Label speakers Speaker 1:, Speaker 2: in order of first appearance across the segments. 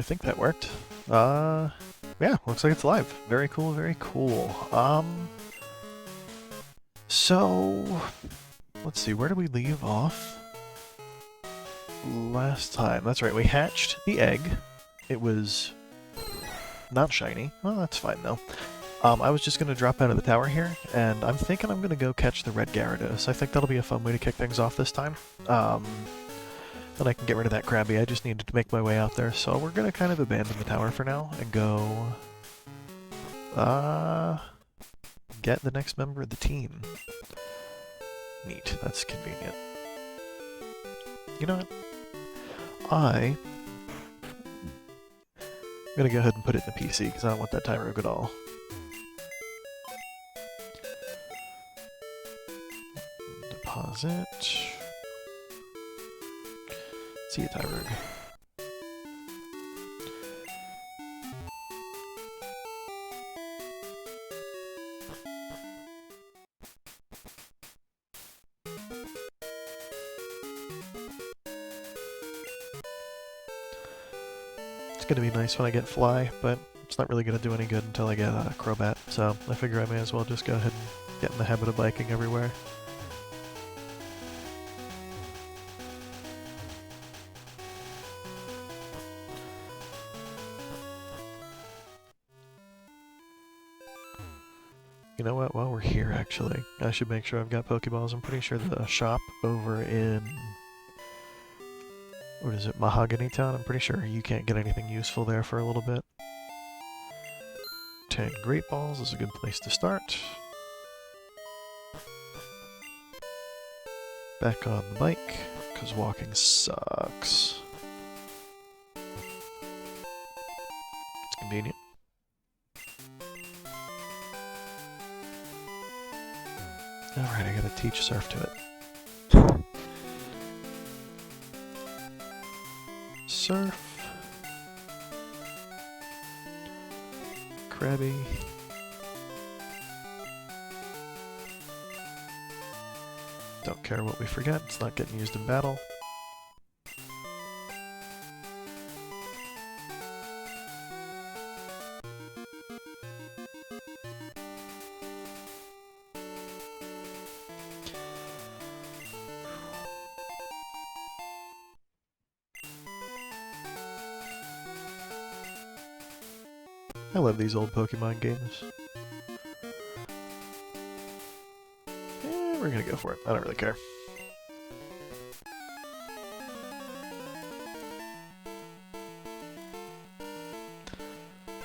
Speaker 1: I think that worked. Yeah, looks like it's live. Very cool, very cool. So, let's see, where did we leave off last time? That's right, we hatched the egg. It was not shiny. Well, that's fine though. I was just going to drop out of the tower here, and I'm thinking I'm going to go catch the red Gyarados. I think that'll be a fun way to kick things off this time. Then I can get rid of that Krabby. I just needed to make my way out there, so we're going to kind of abandon the tower for now and go get the next member of the team. Neat. That's convenient. You know what? I'm going to go ahead and put it in the PC, because I don't want that Tyrogue at all. Deposit. See you, Tyrogue. It's going to be nice when I get Fly, but it's not really going to do any good until I get Crobat, so I figure I may as well just go ahead and get in the habit of biking everywhere. You know what, while we're here actually, I should make sure I've got Pokeballs. I'm pretty sure the shop over in, what is it, Mahogany Town? I'm pretty sure you can't get anything useful there for a little bit. 10 Great Balls is a good place to start. Back on the bike, because walking sucks. It's convenient. Alright, I gotta teach Surf to it. Surf. Krabby. Don't care what we forget, it's not getting used in battle. I love these old Pokemon games. We're gonna go for it. I don't really care.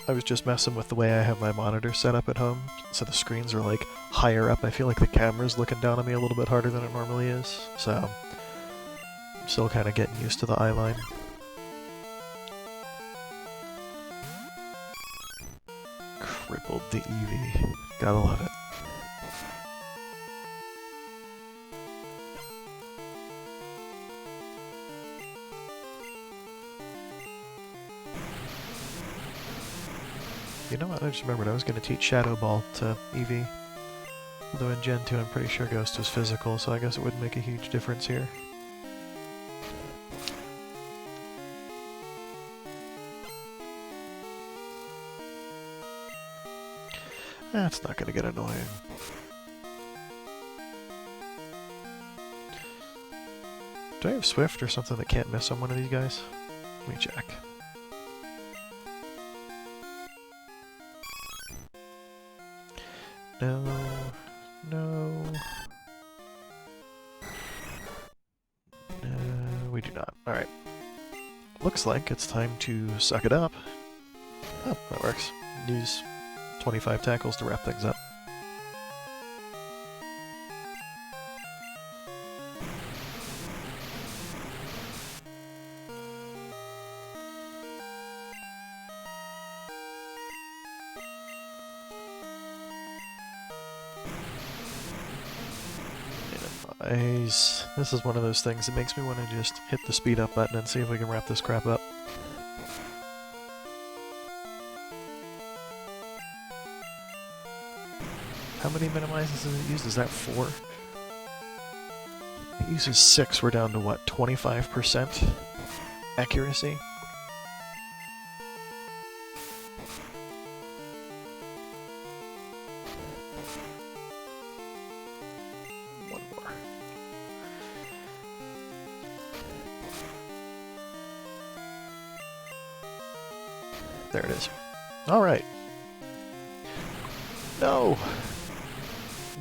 Speaker 1: I was just messing with the way I have my monitor set up at home, so the screens are like higher up. I feel like the camera's looking down on me a little bit harder than it normally is, so I'm still kind of getting used to the eye line. Crippled the Eevee. Gotta love it. You know what, I just remembered I was going to teach Shadow Ball to Eevee. Although in Gen 2 I'm pretty sure Ghost was physical, so I guess it wouldn't make a huge difference here. That's not going to get annoying. Do I have Swift or something that can't miss on one of these guys? Let me check. No. No. No, we do not. Alright. Looks like it's time to suck it up. Oh, that works. Use 25 tackles to wrap things up. Nice. This is one of those things that makes me want to just hit the speed up button and see if we can wrap this crap up. How many minimizes does it use? Is that 4? It uses 6. We're down to what, 25% accuracy? There it is. Alright. No!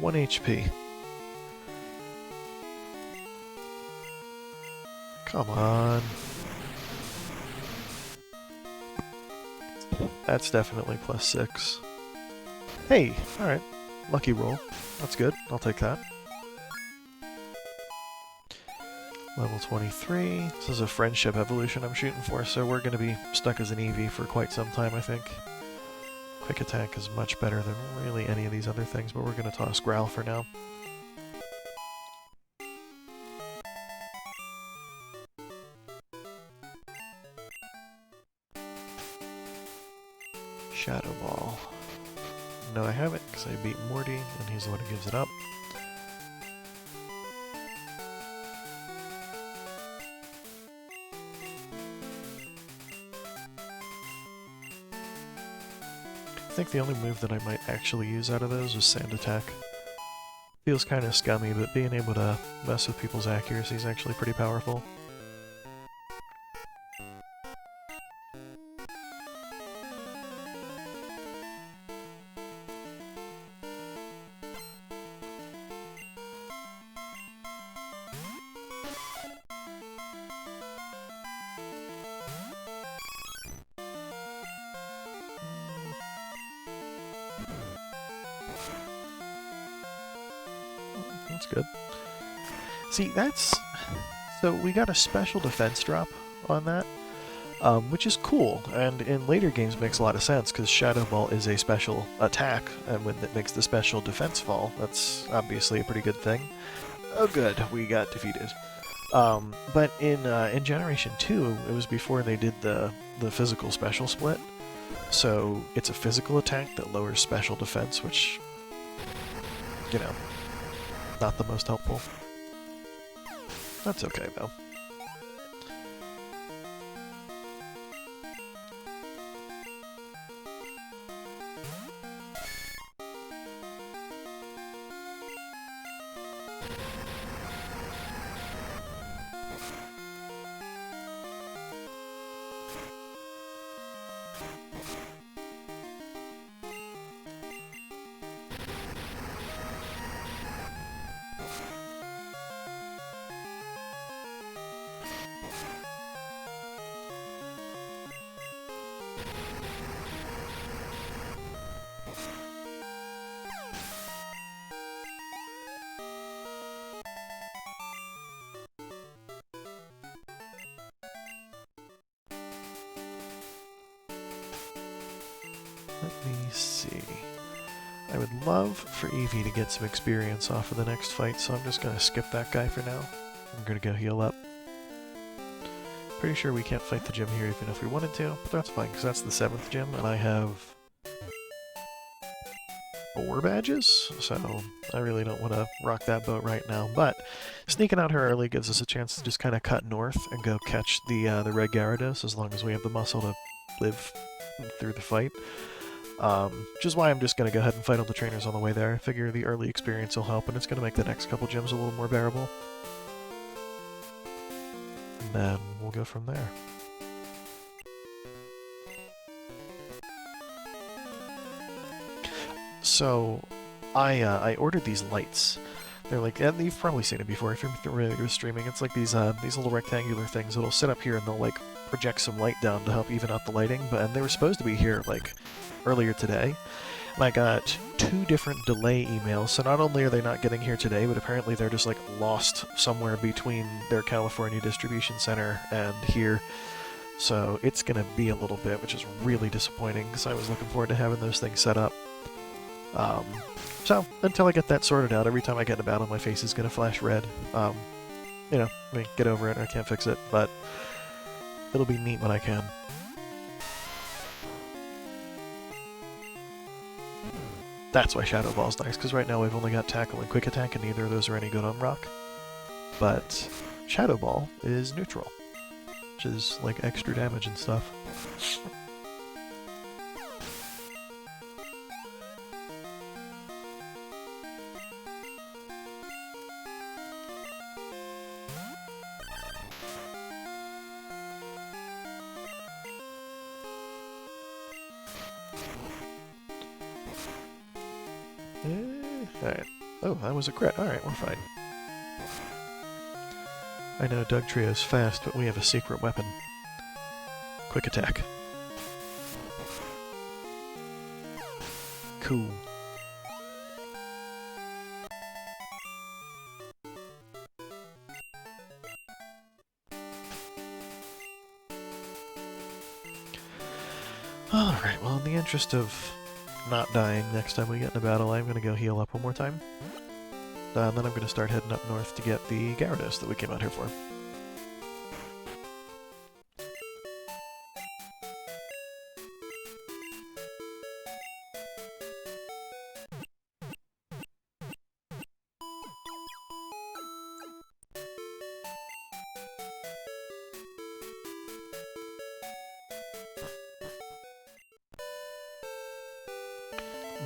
Speaker 1: 1 HP. Come on. That's definitely +6. Hey! Alright. Lucky roll. That's good. I'll take that. Level 23. This is a friendship evolution I'm shooting for, so we're going to be stuck as an Eevee for quite some time, I think. Quick attack is much better than really any of these other things, but we're going to toss Growl for now. Shadow Ball. No, I haven't, because I beat Morty, and he's the one who gives it up. I think the only move that I might actually use out of those was Sand Attack. Feels kind of scummy, but being able to mess with people's accuracy is actually pretty powerful. That's good. See, so we got a special defense drop on that, which is cool, and in later games makes a lot of sense, because Shadow Ball is a special attack, and when it makes the special defense fall, that's obviously a pretty good thing. Oh good, we got defeated. But in Generation 2, it was before they did the physical special split, so it's a physical attack that lowers special defense, which, you know, not the most helpful. That's okay, though. Let me see. I would love for Eevee to get some experience off of the next fight, so I'm just going to skip that guy for now. I'm going to go heal up. Pretty sure we can't fight the gym here even if we wanted to, but that's fine, because that's the 7th gym, and I have 4 badges, so I really don't want to rock that boat right now. But sneaking out here early gives us a chance to just kind of cut north and go catch the red Gyarados, as long as we have the muscle to live through the fight. Which is why I'm just going to go ahead and fight all the trainers on the way there. I figure the early experience will help, and it's going to make the next couple gyms a little more bearable. And then we'll go from there. So, I ordered these lights. They're like, and you've probably seen it before if you're familiar with streaming. It's like these little rectangular things that'll sit up here and they'll like project some light down to help even out the lighting. And they were supposed to be here like earlier today, and I got 2 different delay emails. So not only are they not getting here today, but apparently they're just like lost somewhere between their California distribution center and here. So it's gonna be a little bit, which is really disappointing because I was looking forward to having those things set up. So until I get that sorted out, every time I get in a battle, my face is gonna flash red. You know, I mean, get over it. I can't fix it, but it'll be neat when I can. That's why Shadow Ball's nice, because right now we've only got Tackle and Quick Attack, and neither of those are any good on Rock. But Shadow Ball is neutral, which is like extra damage and stuff. Alright. Oh, that was a crit. Alright, we're fine. I know Dugtrio's fast, but we have a secret weapon. Quick attack. Cool. Alright, well, in the interest of not dying next time we get in a battle, I'm going to go heal up one more time. And then I'm going to start heading up north to get the Gyarados that we came out here for.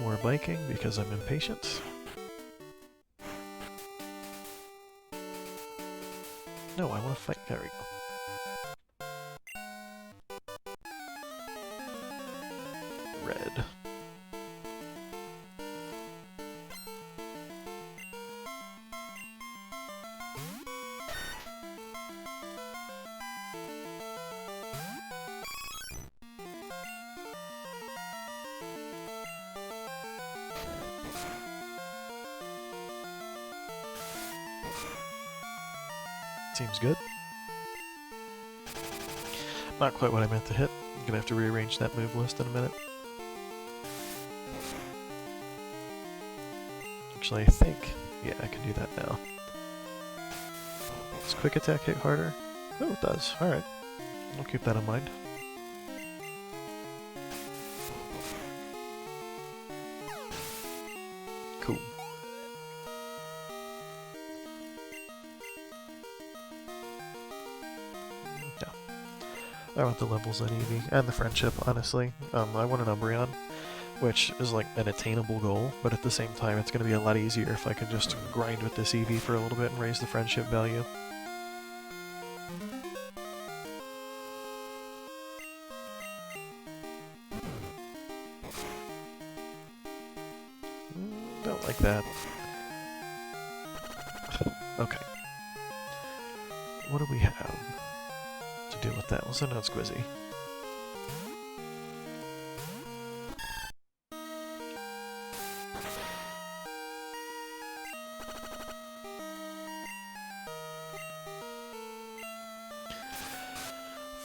Speaker 1: More biking because I'm impatient. No, I want to fight. There we go. Red. Seems good. Not quite what I meant to hit. I'm gonna have to rearrange that move list in a minute. Actually, I think... yeah, I can do that now. Does quick attack hit harder? Oh, it does. Alright. I'll keep that in mind. Cool. I want the levels on Eevee, and the friendship, honestly. I want an Umbreon, which is like an attainable goal, but at the same time it's going to be a lot easier if I can just grind with this Eevee for a little bit and raise the friendship value. Don't like that. Okay. What do we have to deal with that? We'll send out Squizzy.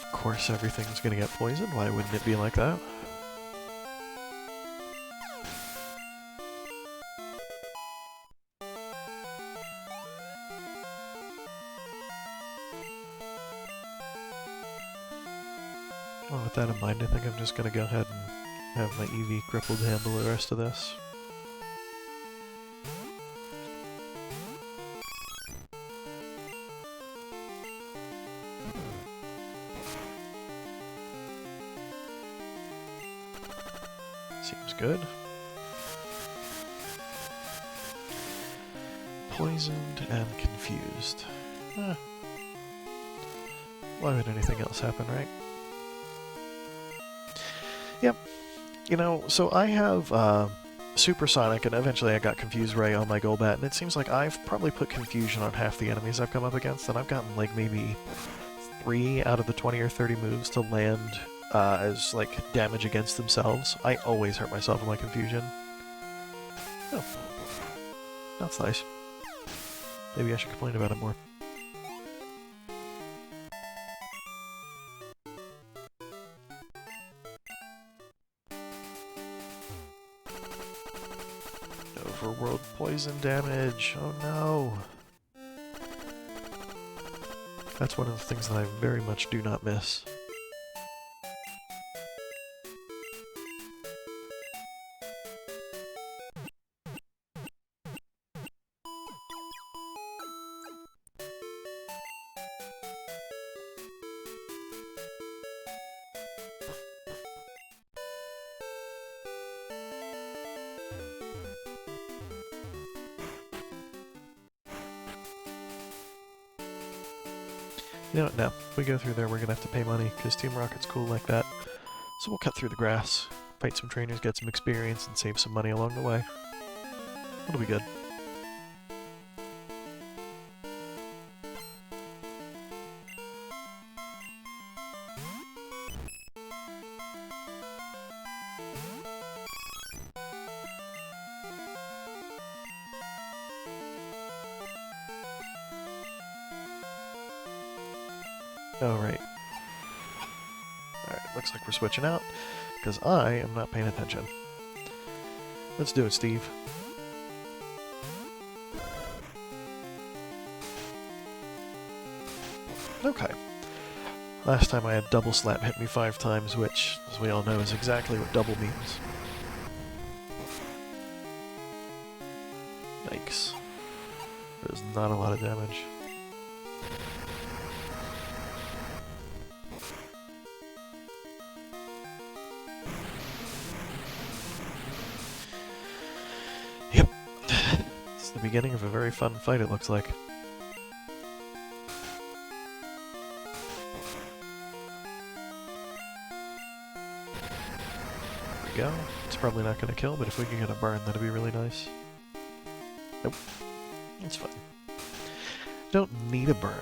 Speaker 1: Of course everything's gonna get poisoned, why wouldn't it be like that? Well, with that in mind, I think I'm just gonna go ahead and have my Eevee crippled handle the rest of this. Seems good. Poisoned and confused. Why would anything else happen, right? Yep. You know, so I have Supersonic, and eventually I got Confuse Ray on my Golbat, and it seems like I've probably put confusion on half the enemies I've come up against, and I've gotten like maybe 3 out of the 20 or 30 moves to land as like damage against themselves. I always hurt myself with my Confusion. Oh. That's nice. Maybe I should complain about it more. Overworld poison damage. Oh no. That's one of the things that I very much do not miss. You know what, no. If we go through there, we're gonna have to pay money, because Team Rocket's cool like that. So we'll cut through the grass, fight some trainers, get some experience, and save some money along the way. That'll be good. Oh, right. Alright, looks like we're switching out, because I am not paying attention. Let's do it, Steve. Okay. Last time I had Double Slap hit me 5 times, which, as we all know, is exactly what double means. Yikes. There's not a lot of damage. Yep. It's the beginning of a very fun fight, it looks like. Go. It's probably not going to kill, but if we can get a burn, that'd be really nice. Nope. It's fine. Don't need a burn.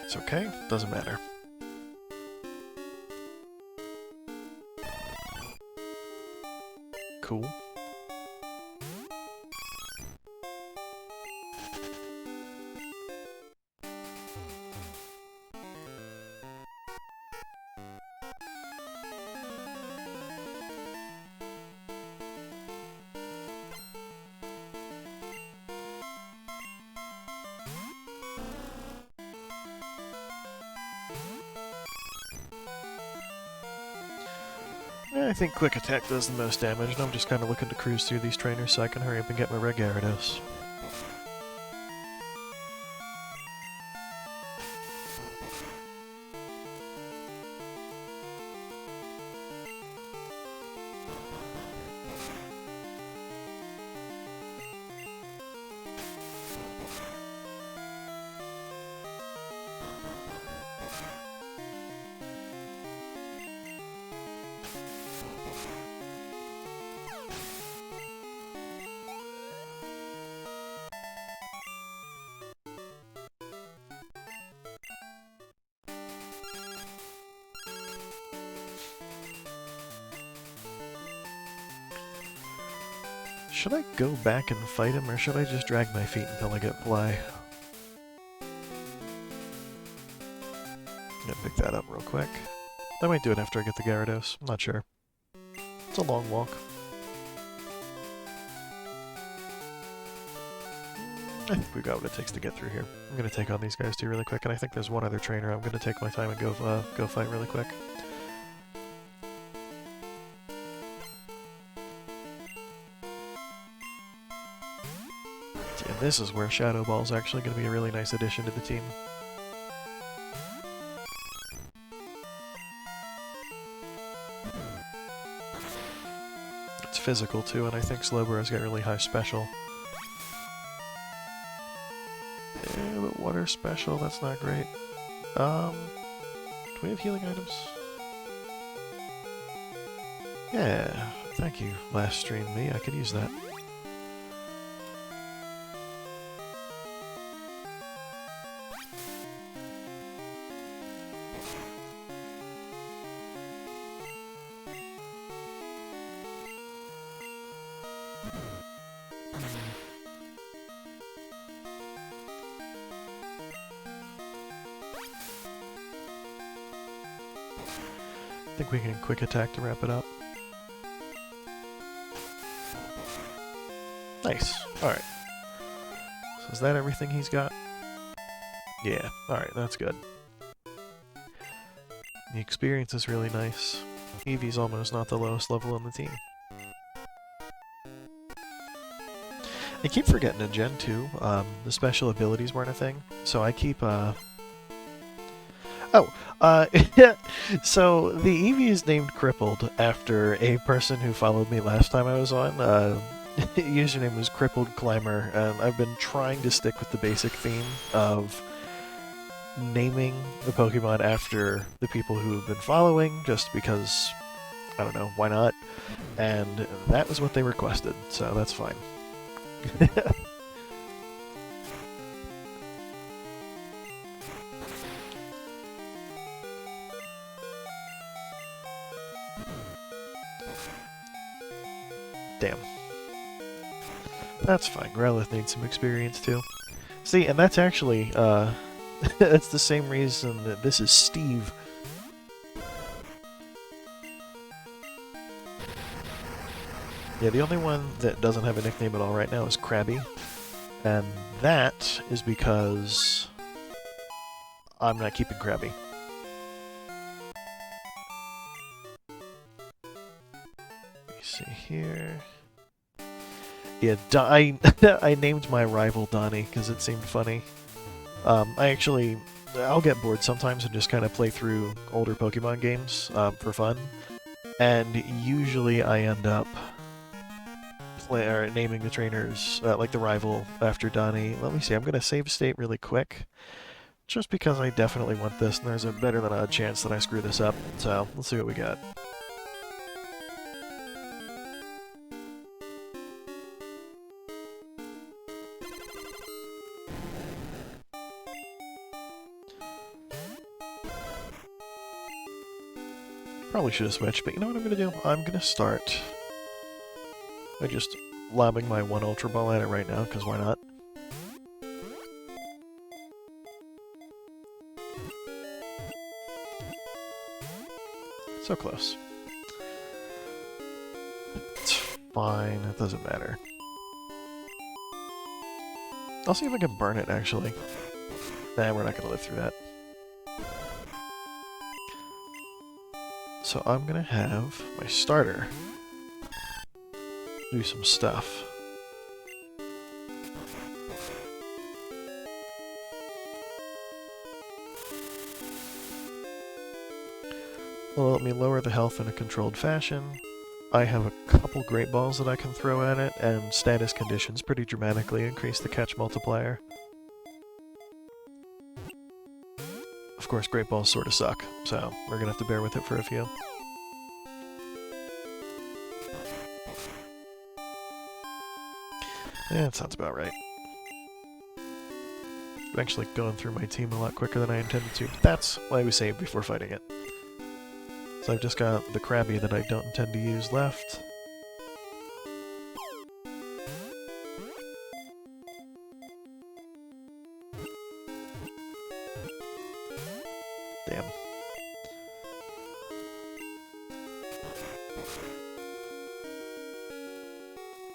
Speaker 1: It's okay, doesn't matter. Cool. I think Quick Attack does the most damage, and I'm just kind of looking to cruise through these trainers so I can hurry up and get my red Gyarados. Should I go back and fight him, or should I just drag my feet until I get Fly? I'm gonna pick that up real quick. I might do it after I get the Gyarados. I'm not sure. It's a long walk. I think we got what it takes to get through here. I'm gonna take on these guys too really quick, and I think there's one other trainer I'm gonna take my time and go fight really quick. And this is where Shadow Ball is actually going to be a really nice addition to the team. It's physical too, and I think Slowbro's got really high special. But water special, that's not great. Do we have healing items? Yeah, thank you, last stream me, I could use that. I think we can quick attack to wrap it up. Nice. Alright. So is that everything he's got? Yeah. Alright, that's good. The experience is really nice. Eevee's almost not the lowest level on the team. I keep forgetting in Gen 2, the special abilities weren't a thing, so I keep, Oh, so the Eevee is named Crippled after a person who followed me last time I was on. Username was Crippled Climber, and I've been trying to stick with the basic theme of naming the Pokemon after the people who have been following, just because, I don't know, why not? And that was what they requested, so that's fine. Damn. That's fine. Growlithe needs some experience too. See, and that's actually, that's the same reason that this is Steve. Yeah, the only one that doesn't have a nickname at all right now is Krabby. And that is because I'm not keeping Krabby. Let me see here. Yeah, I named my rival Donnie because it seemed funny. I'll get bored sometimes and just kind of play through older Pokemon games for fun. And usually I end up naming the trainers, like the rival, after Donnie. Let me see, I'm going to save state really quick. Just because I definitely want this, and there's a better than odd chance that I screw this up. So, let's see what we got. Probably should have switched, but you know what I'm going to do? I'm going to start by just lobbing my one Ultra Ball at it right now, because why not? So close. It's fine, it doesn't matter. I'll see if I can burn it, actually. Nah, we're not going to live through that. So I'm going to have my starter do some stuff. Well, let me lower the health in a controlled fashion. I have a couple Great Balls that I can throw at it, and status conditions pretty dramatically increase the catch multiplier. Of course, Great Balls sort of suck, so we're gonna have to bear with it for a few. Yeah, that sounds about right. I'm actually going through my team a lot quicker than I intended to. That's why we saved before fighting it. So I've just got the Krabby that I don't intend to use left. Damn.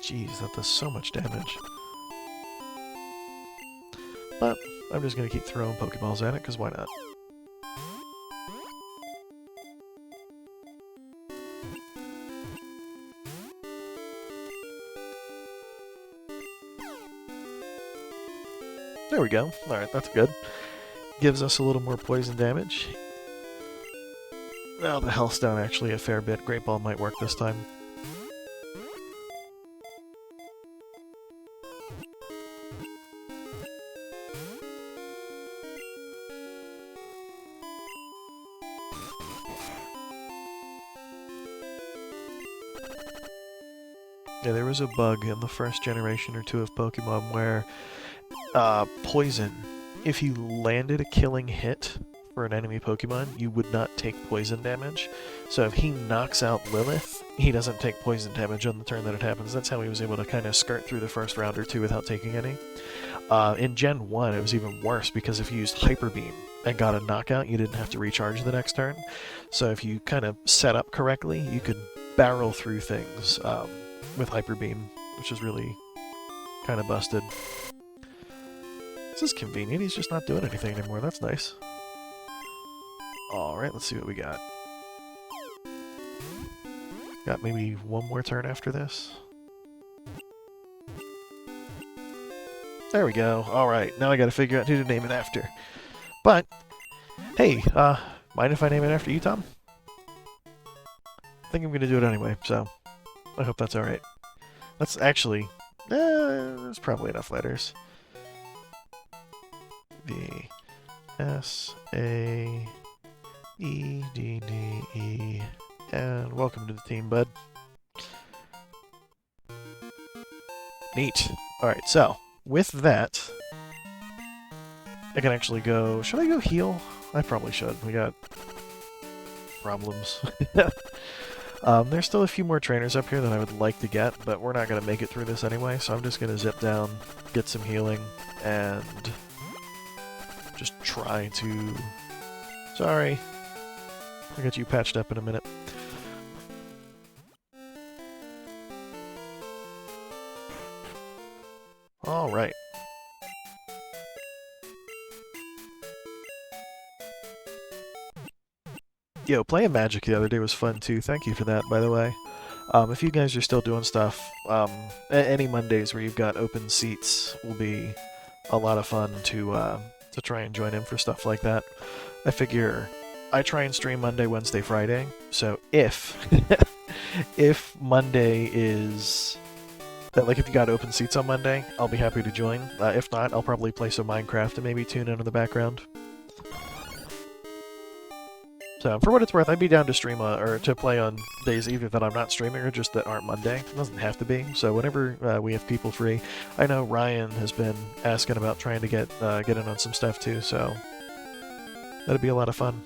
Speaker 1: Jeez, that does so much damage. But I'm just gonna keep throwing Pokeballs at it, because why not? There we go. Alright, that's good. Gives us a little more poison damage. Now the health's down actually a fair bit. Great Ball might work this time. Yeah, there was a bug in the first generation or two of Pokemon where poison, if you landed a killing hit for an enemy Pokemon, you would not take poison damage. So if he knocks out Lilith, he doesn't take poison damage on the turn that it happens. That's how he was able to kind of skirt through the first round or two without taking any. In Gen 1, it was even worse, because if you used Hyper Beam and got a knockout, you didn't have to recharge the next turn. So if you kind of set up correctly, you could barrel through things with Hyper Beam, which is really kind of busted. This is convenient, he's just not doing anything anymore, that's nice. Alright, let's see what we got. Got maybe one more turn after this. There we go. Alright, now I gotta figure out who to name it after. But, Hey, mind if I name it after you, Tom? I think I'm gonna do it anyway, so I hope that's alright. That's actually... there's probably enough letters. V S A E D D E, and welcome to the team, bud. Neat. Alright, so, with that, I can actually go... Should I go heal? I probably should. We got problems. There's still a few more trainers up here that I would like to get, but we're not going to make it through this anyway, so I'm just going to zip down, get some healing, and just try to... Sorry. I'll get you patched up in a minute. Alright. Yo, playing Magic the other day was fun too. Thank you for that, by the way. If you guys are still doing stuff, any Mondays where you've got open seats will be a lot of fun to try and join in for stuff like that. I figure I try and stream Monday, Wednesday, Friday, so if if Monday is... Like, if you got open seats on Monday, I'll be happy to join. If not, I'll probably play some Minecraft and maybe tune in the background. So, for what it's worth, I'd be down to stream or to play on days either that I'm not streaming or just that aren't Monday. It doesn't have to be. So whenever we have people free, I know Ryan has been asking about trying to get in on some stuff too. So that'd be a lot of fun.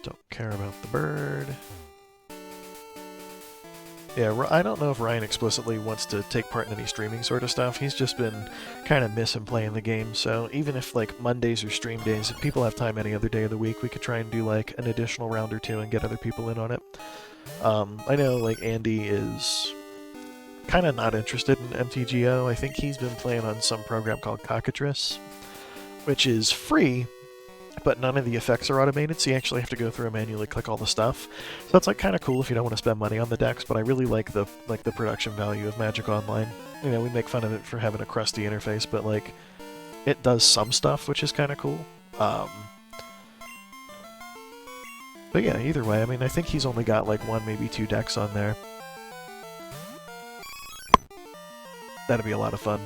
Speaker 1: Don't care about the bird. Yeah, I don't know if Ryan explicitly wants to take part in any streaming sort of stuff. He's just been kind of missing playing the game, so even if, like, Mondays are stream days, if people have time any other day of the week, we could try and do, like, an additional round or two and get other people in on it. I know, like, Andy is kind of not interested in MTGO. I think he's been playing on some program called Cockatrice, which is free, but none of the effects are automated, so you actually have to go through and manually click all the stuff. So that's like kind of cool if you don't want to spend money on the decks, but I really like the production value of Magic Online. You know, we make fun of it for having a crusty interface, but like it does some stuff, which is kind of cool. But yeah, either way, I mean, I think he's only got like one, maybe two decks on there. That'd be a lot of fun.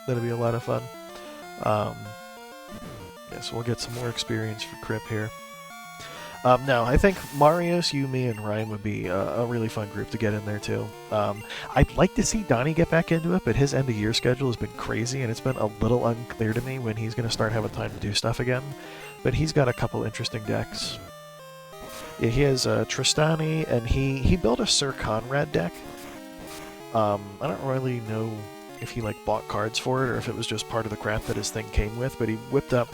Speaker 1: That'd be a lot of fun. Yeah, so we'll get some more experience for Crip here. No, I think Marios, you, me, and Ryan would be a really fun group to get in there too. I'd like to see Donnie get back into it, but his end-of-year schedule has been crazy, and it's been a little unclear to me when he's going to start having time to do stuff again. But he's got a couple interesting decks. Yeah, he has Tristani, and he built a Sir Conrad deck. I don't really know if he like bought cards for it or if it was just part of the crap that his thing came with, but he whipped up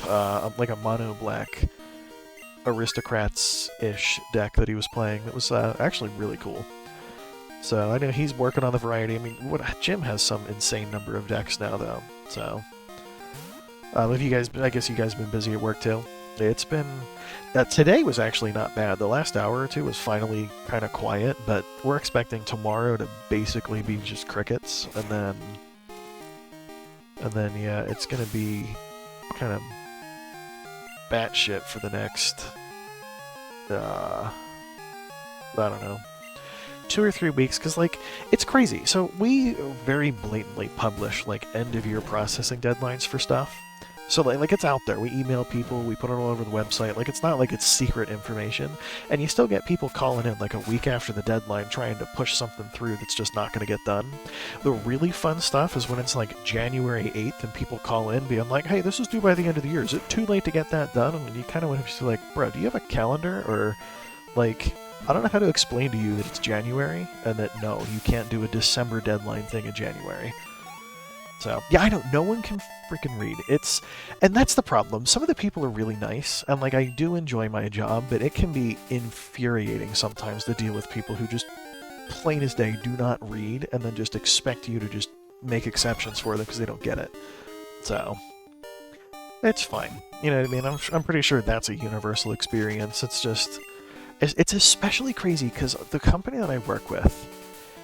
Speaker 1: like a mono black Aristocrats-ish deck that he was playing that was actually really cool. So I know he's working on the variety. I mean, Jim has some insane number of decks now though. So if you guys, I guess you guys have been busy at work too. It's been today was actually not bad. The last hour or two was finally kind of quiet, but we're expecting tomorrow to basically be just crickets, and then yeah, it's gonna be kind of batshit for the next I don't know, 2 or 3 weeks, because like it's crazy. So we very blatantly publish like end of year processing deadlines for stuff. So like it's out there. We email people, we put it all over the website. Like it's not like it's secret information, and you still get people calling in like a week after the deadline trying to push something through that's just not going to get done. The really fun stuff is when it's like January 8th and people call in being like, "Hey, this is due by the end of the year. Is it too late to get that done?" And you kind of want to be like, "Bro, do you have a calendar?" Or like, I don't know how to explain to you that it's January and that no, you can't do a December deadline thing in January. So, yeah, I know, no one can freaking read. And that's the problem. Some of the people are really nice, and, like, I do enjoy my job, but it can be infuriating sometimes to deal with people who just, plain as day, do not read, and then just expect you to just make exceptions for them because they don't get it. So, it's fine. You know what I mean? I'm pretty sure that's a universal experience. It's just, It's especially crazy because the company that I work with,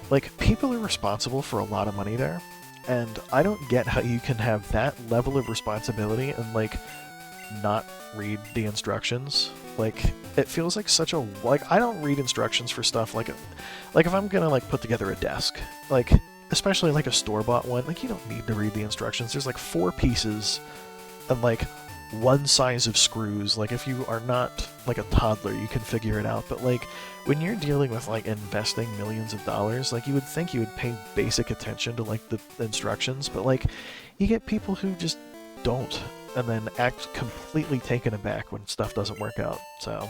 Speaker 1: like, people are responsible for a lot of money there, and I don't get how you can have that level of responsibility and, like, not read the instructions. Like, it feels like such a... Like, I don't read instructions for stuff like if I'm gonna, like, put together a desk, like, especially, like, a store-bought one, like, you don't need to read the instructions. There's, like, 4 pieces and, like, one size of screws. Like, if you are not, like, a toddler, you can figure it out. But, like, when you're dealing with, like, investing millions of dollars, like, you would think you would pay basic attention to, like, the instructions, but, like, you get people who just don't, and then act completely taken aback when stuff doesn't work out. So, I'm,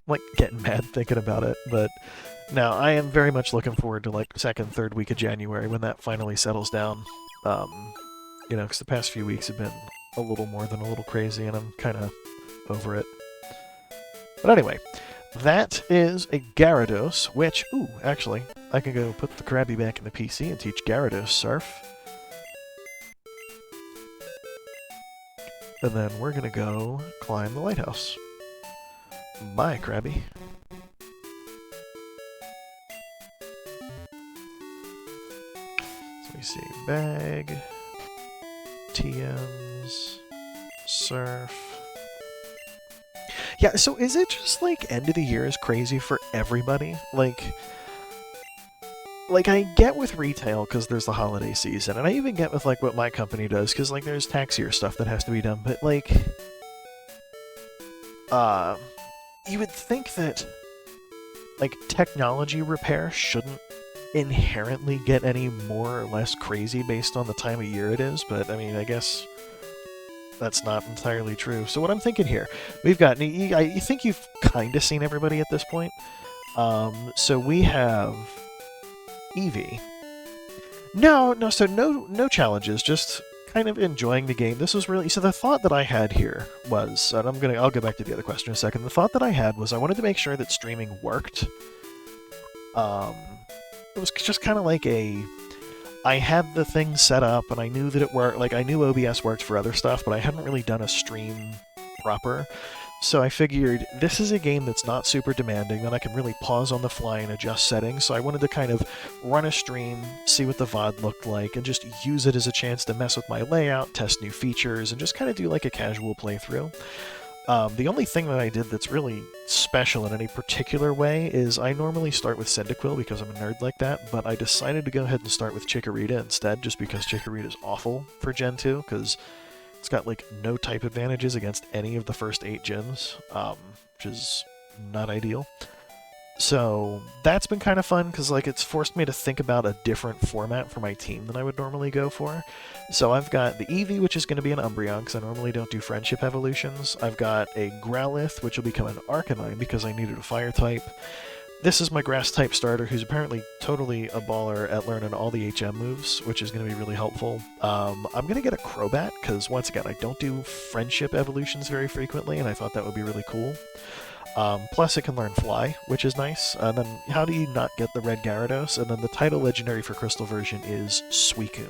Speaker 1: like, getting mad thinking about it. But now I am very much looking forward to, like, second, third week of January when that finally settles down. You know, because the past few weeks have been a little more than a little crazy, and I'm kind of over it. But anyway, that is a Gyarados, which, ooh, actually, I can go put the Krabby back in the PC and teach Gyarados Surf. And then we're gonna go climb the lighthouse. Bye, Krabby. So let me see. Bag. TMs. Surf. Yeah, so is it just, like, end of the year is crazy for everybody? Like, I get with retail because there's the holiday season, and I even get with, like, what my company does because, like, there's tax year stuff that has to be done, but, like, you would think that, like, technology repair shouldn't inherently get any more or less crazy based on the time of year it is, but, I mean, I guess that's not entirely true. So what I'm thinking here, we've got, I think you've kind of seen everybody at this point. So we have Eevee. So no challenges, just kind of enjoying the game. This was really, so the thought that I had here was, and I'll go back to the other question in a second. The thought that I had was I wanted to make sure that streaming worked. It was just kind of like I had the thing set up and I knew that it worked. Like, I knew OBS worked for other stuff, but I hadn't really done a stream proper. So I figured this is a game that's not super demanding, that I can really pause on the fly and adjust settings. So I wanted to kind of run a stream, see what the VOD looked like, and just use it as a chance to mess with my layout, test new features, and just kind of do like a casual playthrough. The only thing that I did that's really special in any particular way is I normally start with Cyndaquil because I'm a nerd like that, but I decided to go ahead and start with Chikorita instead, just because Chikorita's awful for Gen 2, because it's got, like, no type advantages against any of the first 8 gyms, which is not ideal. So that's been kind of fun, because, like, it's forced me to think about a different format for my team than I would normally go for. So I've got the Eevee, which is going to be an Umbreon, because I normally don't do friendship evolutions. I've got a Growlithe, which will become an Arcanine, because I needed a fire type. This is my grass-type starter, who's apparently totally a baller at learning all the HM moves, which is going to be really helpful. I'm going to get a Crobat, because, once again, I don't do friendship evolutions very frequently, and I thought that would be really cool. Plus, it can learn Fly, which is nice. And then, how do you not get the red Gyarados? And then the title legendary for Crystal version is Suicune.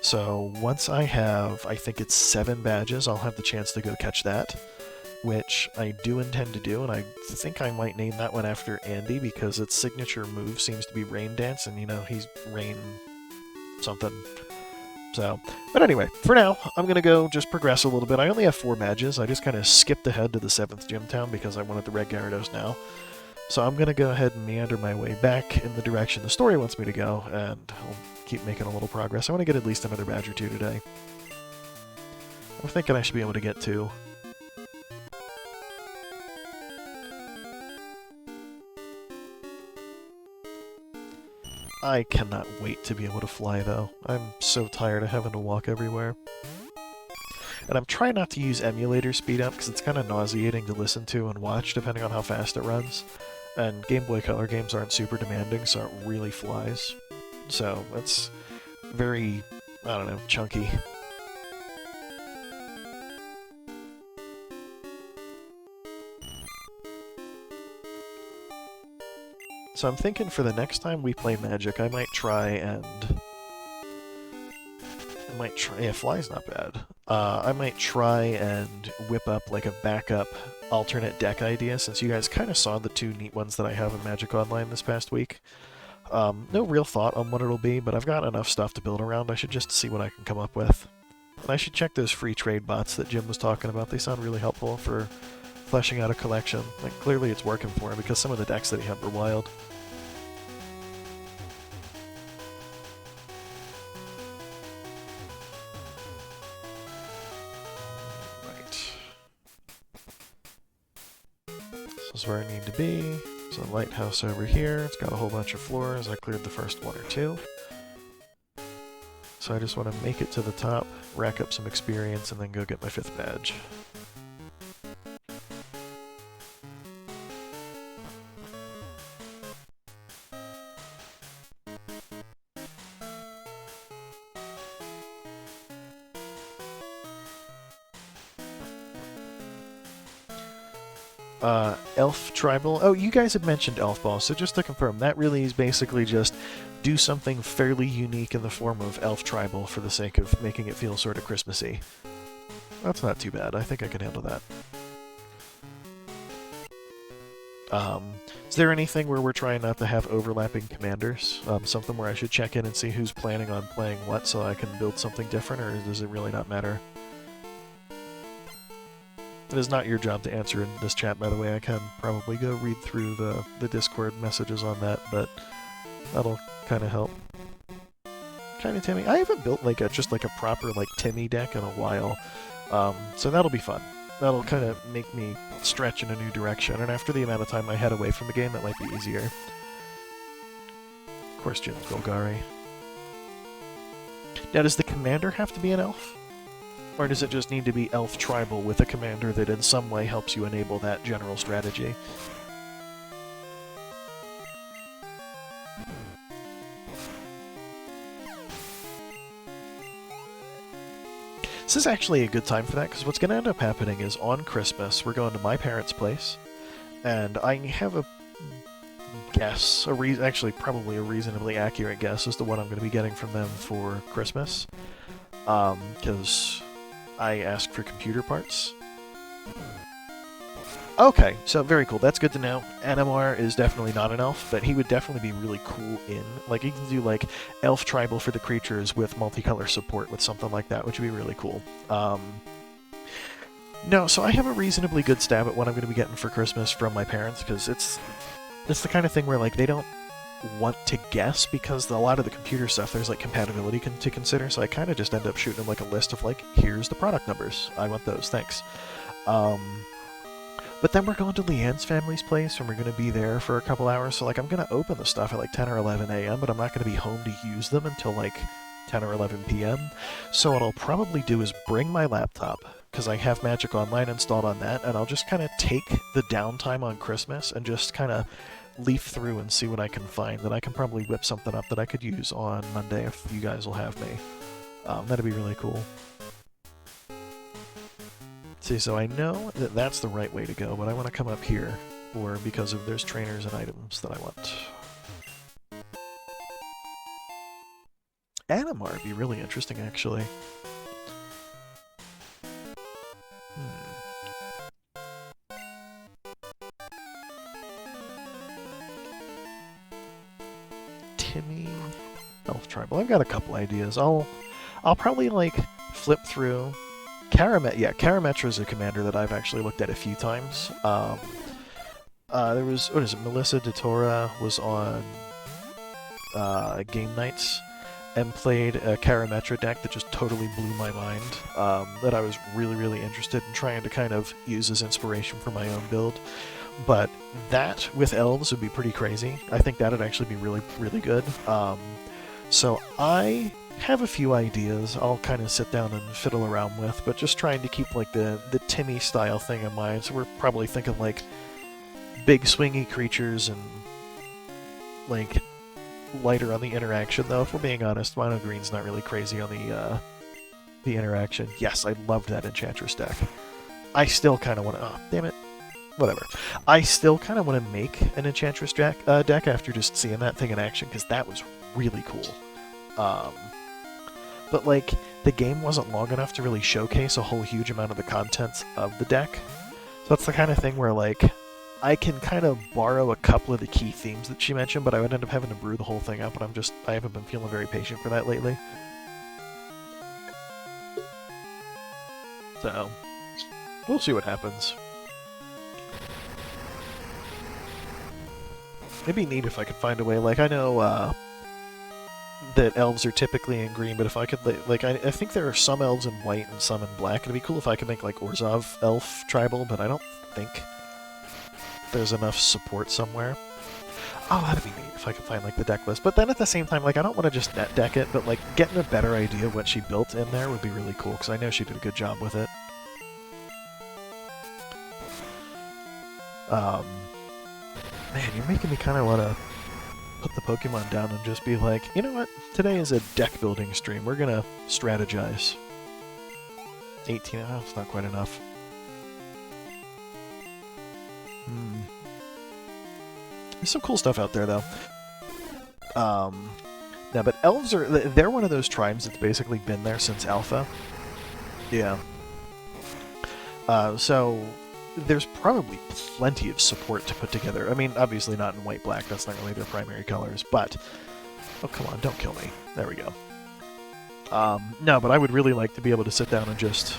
Speaker 1: So, once I have, I think it's 7 badges, I'll have the chance to go catch that, which I do intend to do, and I think I might name that one after Andy, because its signature move seems to be Rain Dance, and, you know, he's Rain something. So, but anyway, for now, I'm going to go just progress a little bit. I only have 4 badges. I just kind of skipped ahead to the 7th gym town because I wanted the red Gyarados now. So I'm going to go ahead and meander my way back in the direction the story wants me to go, and I'll keep making a little progress. I want to get at least another badge or 2 today. I'm thinking I should be able to get 2. I cannot wait to be able to fly, though. I'm so tired of having to walk everywhere. And I'm trying not to use emulator speed up, because it's kind of nauseating to listen to and watch, depending on how fast it runs. And Game Boy Color games aren't super demanding, so it really flies. So, that's very, I don't know, chunky. So I'm thinking for the next time we play Magic, I might try and might try... Yeah, Fly's not bad. I might try and whip up like a backup alternate deck idea, since you guys kind of saw the two neat ones that I have in Magic Online this past week. No real thought on what it'll be, but I've got enough stuff to build around. I should just see what I can come up with. And I should check those free trade bots that Jim was talking about. They sound really helpful for fleshing out a collection. Like, clearly it's working for him, because some of the decks that he had were wild. This is where I need to be. There's a lighthouse over here. It's got a whole bunch of floors. I cleared the first one or two. So I just want to make it to the top, rack up some experience, and then go get my 5th badge. Elf Tribal. Oh, you guys have mentioned Elf Ball, so just to confirm, that really is basically just do something fairly unique in the form of Elf Tribal for the sake of making it feel sort of Christmassy. That's not too bad. I think I can handle that. Is there anything where we're trying not to have overlapping commanders? Something where I should check in and see who's planning on playing what so I can build something different, or does it really not matter? It is not your job to answer in this chat, by the way. I can probably go read through the Discord messages on that, but that'll kind of help. Kind of Timmy. I haven't built like just a proper like Timmy deck in a while, so that'll be fun. That'll kind of make me stretch in a new direction, and after the amount of time I had away from the game, that might be easier. Of course, Jim's Golgari. Now, does the commander have to be an elf? Or does it just need to be Elf Tribal with a commander that in some way helps you enable that general strategy? This is actually a good time for that, because what's going to end up happening is on Christmas, we're going to my parents' place, and I have a guess, actually probably a reasonably accurate guess as to what I'm going to be getting from them for Christmas. Because I asked for computer parts. Okay, so very cool. That's good to know. Animar is definitely not an elf, but he would definitely be really cool in... Like, you can do, like, elf tribal for the creatures with multicolor support with something like that, which would be really cool. No, so I have a reasonably good stab at what I'm going to be getting for Christmas from my parents, because it's the kind of thing where, like, they don't want to guess, because a lot of the computer stuff, there's like compatibility to consider, so I kind of just end up shooting them like a list of like, here's the product numbers, I want those, thanks. But then we're going to Leanne's family's place, and we're going to be there for a couple hours, so like I'm going to open the stuff at like 10 or 11 a.m., but I'm not going to be home to use them until like 10 or 11 p.m. So what I'll probably do is bring my laptop, because I have Magic Online installed on that, and I'll just kind of take the downtime on Christmas and just kind of leaf through and see what I can find. Then I can probably whip something up that I could use on Monday if you guys will have me. That'd be really cool. See, so I know that that's the right way to go, but I want to come up here, or because of there's trainers and items that I want. Animar would be really interesting, actually. Timmy, Elf Tribal. I've got a couple ideas. I'll probably like flip through. Karametra is a commander that I've actually looked at a few times. There was, what is it? Melissa DeTora was on Game Nights and played a Karametra deck that just totally blew my mind. That I was really interested in trying to kind of use as inspiration for my own build. But that with elves would be pretty crazy. I think that would actually be really good. So I have a few ideas I'll kind of sit down and fiddle around with, but just trying to keep like the Timmy style thing in mind. So we're probably thinking like big swingy creatures and like lighter on the interaction, though if we're being honest, Mono Green's not really crazy on the interaction. Yes, I loved that Enchantress deck. I still kind of want to... Oh, damn it. Whatever. I still kind of want to make an Enchantress deck after just seeing that thing in action, because that was really cool. But, like, the game wasn't long enough to really showcase a whole huge amount of the contents of the deck. So that's the kind of thing where, like, I can kind of borrow a couple of the key themes that she mentioned, but I would end up having to brew the whole thing up, and I haven't been feeling very patient for that lately. So, we'll see what happens. It'd be neat if I could find a way, like, I know, that elves are typically in green, but if I could, like, I think there are some elves in white and some in black. It'd be cool if I could make, like, Orzhov elf tribal, but I don't think there's enough support somewhere. Oh, that'd be neat if I could find, like, the deck list. But then at the same time, like, I don't want to just net deck it, but, like, getting a better idea of what she built in there would be really cool, because I know she did a good job with it. Man, you're making me kind of want to put the Pokemon down and just be like, you know what? Today is a deck building stream. We're gonna strategize. 18, oh, it's not quite enough. There's some cool stuff out there, though. No, but elves they're one of those tribes that's basically been there since Alpha. Yeah. So there's probably plenty of support to put together. I mean, obviously not in white-black, that's not really their primary colors, but... Oh, come on, don't kill me. There we go. No, but I would really like to be able to sit down and just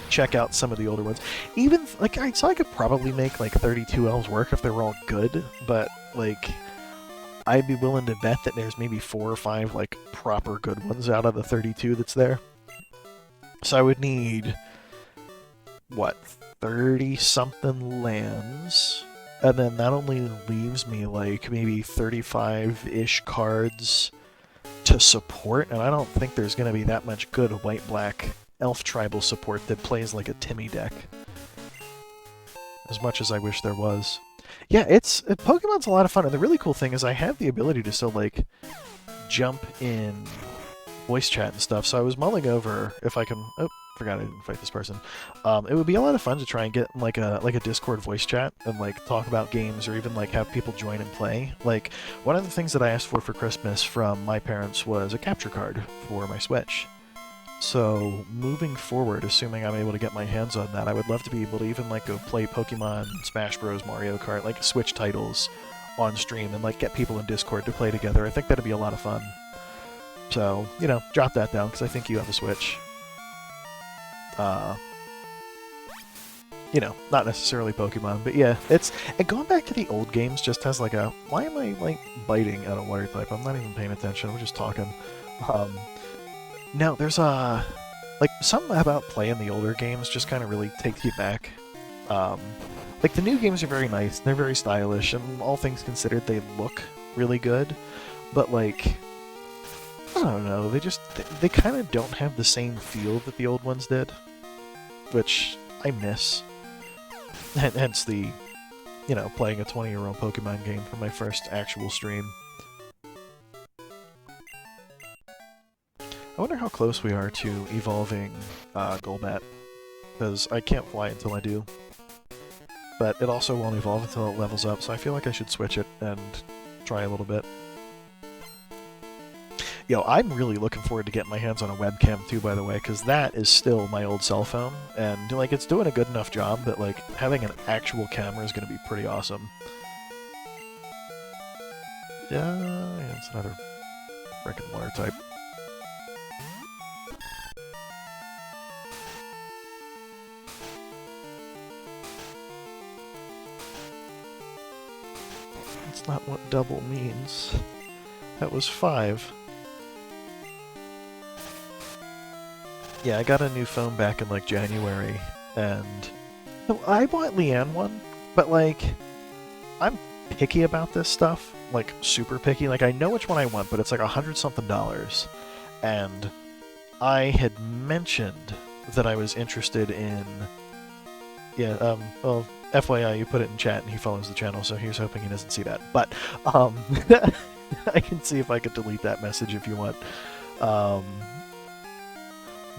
Speaker 1: check out some of the older ones. Even, like, so I could probably make, like, 32 elves work if they were all good, but, like, I'd be willing to bet that there's maybe 4 or 5, like, proper good ones out of the 32 that's there. So I would need... what, 30-something lands, and then that only leaves me, like, maybe 35-ish cards to support, and I don't think there's going to be that much good white-black elf tribal support that plays like a Timmy deck. As much as I wish there was. Yeah, Pokemon's a lot of fun, and the really cool thing is I have the ability to still, like, jump in voice chat and stuff, so I was mulling over if I can... Oh, forgot I didn't fight this person. It would be a lot of fun to try and get like a Discord voice chat and like talk about games or even like have people join and play. Like one of the things that I asked for Christmas from my parents was a capture card for my Switch. So moving forward, assuming I'm able to get my hands on that, I would love to be able to even like go play Pokemon, Smash Bros, Mario Kart, like Switch titles on stream and like get people in Discord to play together. I think that'd be a lot of fun. So, you know, drop that down because I think you have a Switch. You know, not necessarily Pokemon, but yeah, and going back to the old games just has like a, why am I like biting at a water type? I'm not even paying attention, I'm just talking. No, there's like something about playing the older games just kind of really takes you back. Like the new games are very nice, they're very stylish, and all things considered, they look really good, but like, I don't know, they kind of don't have the same feel that the old ones did, which I miss. Hence the, you know, playing a 20-year-old Pokemon game for my first actual stream. I wonder how close we are to evolving Golbat, because I can't fly until I do. But it also won't evolve until it levels up, so I feel like I should switch it and try a little bit. Yo, I'm really looking forward to getting my hands on a webcam too, by the way, because that is still my old cell phone, and like it's doing a good enough job, but like having an actual camera is going to be pretty awesome. Yeah, it's another frickin' water type. That's not what double means. That was 5. Yeah, I got a new phone back in, like, January, and... So I bought Leanne one, but, like, I'm picky about this stuff. Like, super picky. Like, I know which one I want, but it's like $100-something. And I had mentioned that I was interested in... Yeah, well, FYI, you put it in chat, and he follows the channel, so here's hoping he doesn't see that. But, I can see if I could delete that message if you want.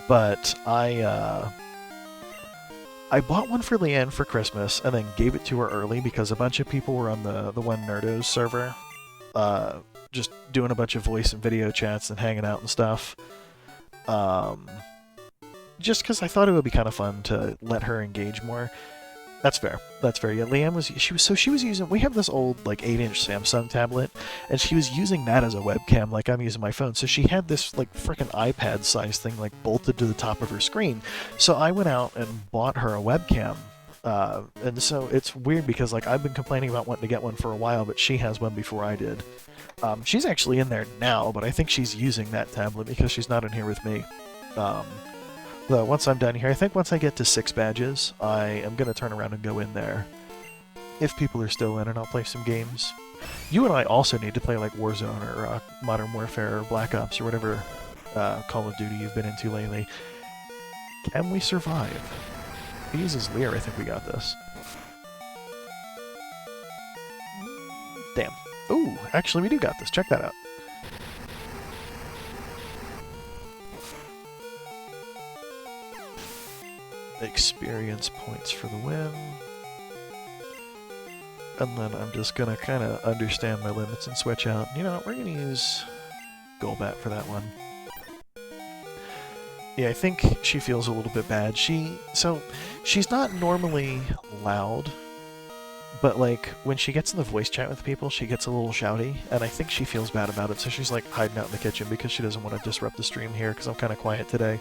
Speaker 1: But I bought one for Leanne for Christmas and then gave it to her early because a bunch of people were on the One Nerdos server, just doing a bunch of voice and video chats and hanging out and stuff. Just because I thought it would be kind of fun to let her engage more. That's fair. That's fair. Yeah, Leanne she was using. We have this old like 8-inch Samsung tablet, and she was using that as a webcam, like I'm using my phone. So she had this like freaking iPad-sized thing like bolted to the top of her screen. So I went out and bought her a webcam. And so it's weird because like I've been complaining about wanting to get one for a while, but she has one before I did. She's actually in there now, but I think she's using that tablet because she's not in here with me. Though once I'm done here, I think once I get to 6 badges, I am going to turn around and go in there. If people are still in, and I'll play some games. You and I also need to play like Warzone or Modern Warfare or Black Ops or whatever Call of Duty you've been into lately. Can we survive? If he uses Lear, I think we got this. Damn. Ooh, actually we do got this. Check that out. Experience points for the win. And then I'm just gonna kind of understand my limits and switch out. You know what, we're gonna use Golbat for that one. Yeah, I think she feels a little bit bad. She's not normally loud, but like when she gets in the voice chat with people, she gets a little shouty, and I think she feels bad about it, so she's like hiding out in the kitchen because she doesn't want to disrupt the stream here because I'm kind of quiet today.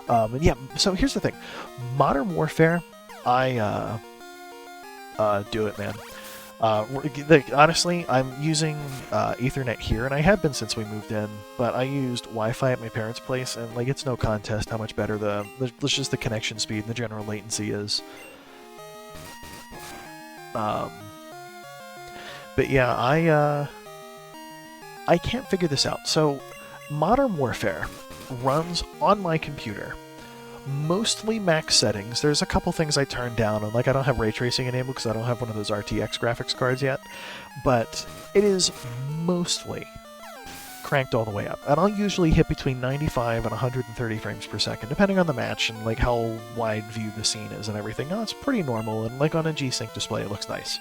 Speaker 1: And yeah, so here's the thing. Modern Warfare, I do it, man. Honestly, I'm using Ethernet here, and I have been since we moved in, but I used Wi-Fi at my parents' place, and like it's no contest how much better just the connection speed and the general latency is. But yeah, I can't figure this out. So, Modern Warfare runs on my computer, mostly max settings. There's a couple things I turned down, and like I don't have ray tracing enabled because I don't have one of those RTX graphics cards yet, but it is mostly cranked all the way up, and I'll usually hit between 95 and 130 frames per second, depending on the match and like how wide view the scene is and everything. Now, it's pretty normal, and like on a G-Sync display, it looks nice.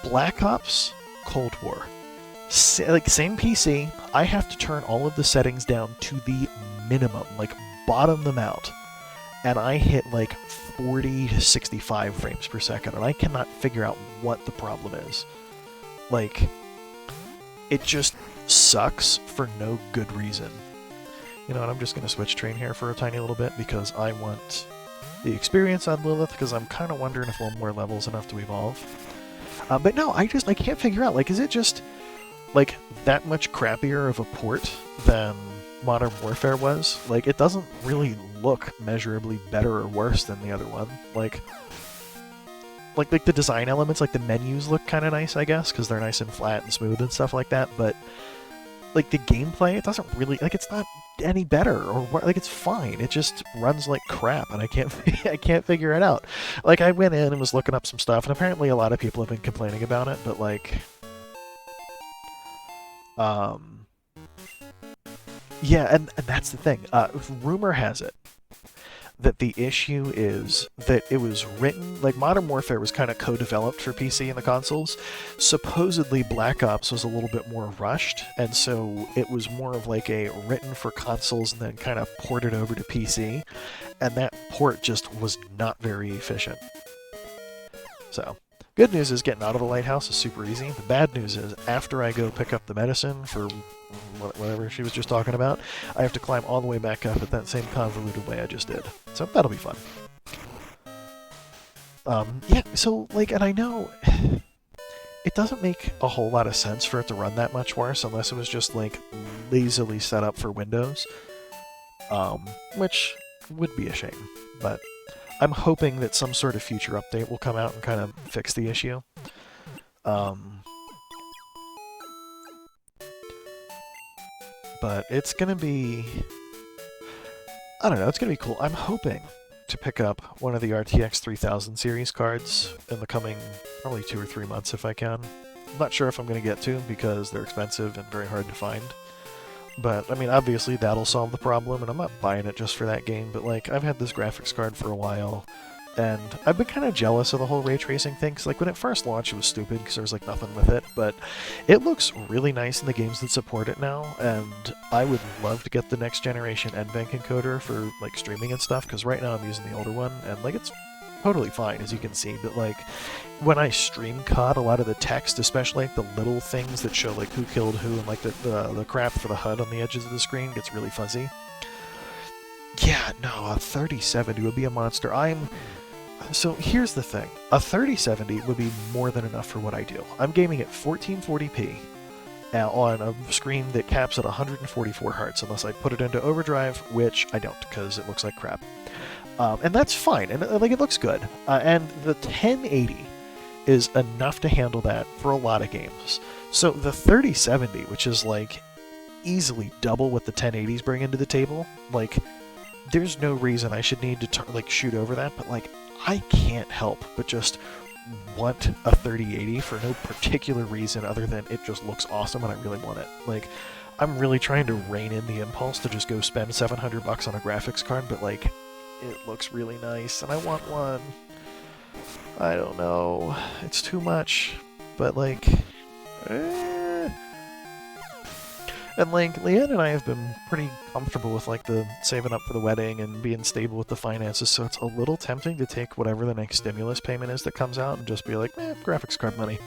Speaker 1: Black Ops Cold War. Like, same PC, I have to turn all of the settings down to the minimum, like bottom them out, and I hit like 40 to 65 frames per second, and I cannot figure out what the problem is. Like, it just sucks for no good reason. You know what, I'm just going to switch train here for a tiny little bit because I want the experience on Lilith, because I'm kind of wondering if 1 more level is enough to evolve. But no, I can't figure out, like, is it just like that much crappier of a port than Modern Warfare was? Like, it doesn't really look measurably better or worse than the other one. Like the design elements, like the menus look kind of nice, I guess, because they're nice and flat and smooth and stuff like that, but like the gameplay, it doesn't really, like, it's not any better, or like, it's fine. It just runs like crap, and I can't figure it out. Like, I went in and was looking up some stuff, and apparently a lot of people have been complaining about it, but like, yeah, and that's the thing. Rumor has it that the issue is that it was written, like, Modern Warfare was kind of co-developed for PC and the consoles. Supposedly Black Ops was a little bit more rushed, and so it was more of like a written for consoles and then kind of ported over to PC, and that port just was not very efficient. So, good news is getting out of the lighthouse is super easy. The bad news is after I go pick up the medicine for whatever she was just talking about, I have to climb all the way back up at that same convoluted way I just did. So that'll be fun. Yeah, so, like, and I know it doesn't make a whole lot of sense for it to run that much worse unless it was just, like, lazily set up for Windows. Which would be a shame, but I'm hoping that some sort of future update will come out and kind of fix the issue. But it's gonna be, I don't know, it's gonna be cool. I'm hoping to pick up one of the RTX 3000 series cards in the coming probably 2 or 3 months if I can. I'm not sure if I'm gonna get to because they're expensive and very hard to find. But, I mean, obviously that'll solve the problem, and I'm not buying it just for that game, but, like, I've had this graphics card for a while, and I've been kind of jealous of the whole ray tracing thing, because like when it first launched it was stupid because there was like nothing with it, but it looks really nice in the games that support it now, and I would love to get the next generation NVENC encoder for like streaming and stuff, because right now I'm using the older one, and like it's totally fine as you can see, but like when I stream cut, a lot of the text, especially like the little things that show like who killed who and like the crap for the HUD on the edges of the screen gets really fuzzy. Yeah, no, a 3070 would be a monster. So here's the thing. A 3070 would be more than enough for what I do. I'm gaming at 1440p on a screen that caps at 144 Hz, unless I put it into overdrive, which I don't, because it looks like crap. And that's fine, and like it looks good. And the 1080 is enough to handle that for a lot of games. So the 3070, which is like easily double what the 1080s bring into the table, like there's no reason I should need to like shoot over that, but like I can't help but just want a 3080 for no particular reason other than it just looks awesome and I really want it. Like I'm really trying to rein in the impulse to just go spend $700 on a graphics card, but like it looks really nice and I want one. I don't know, it's too much, but like and like Leanne and I have been pretty comfortable with like the saving up for the wedding and being stable with the finances, so it's a little tempting to take whatever the next stimulus payment is that comes out and just be like, graphics card money.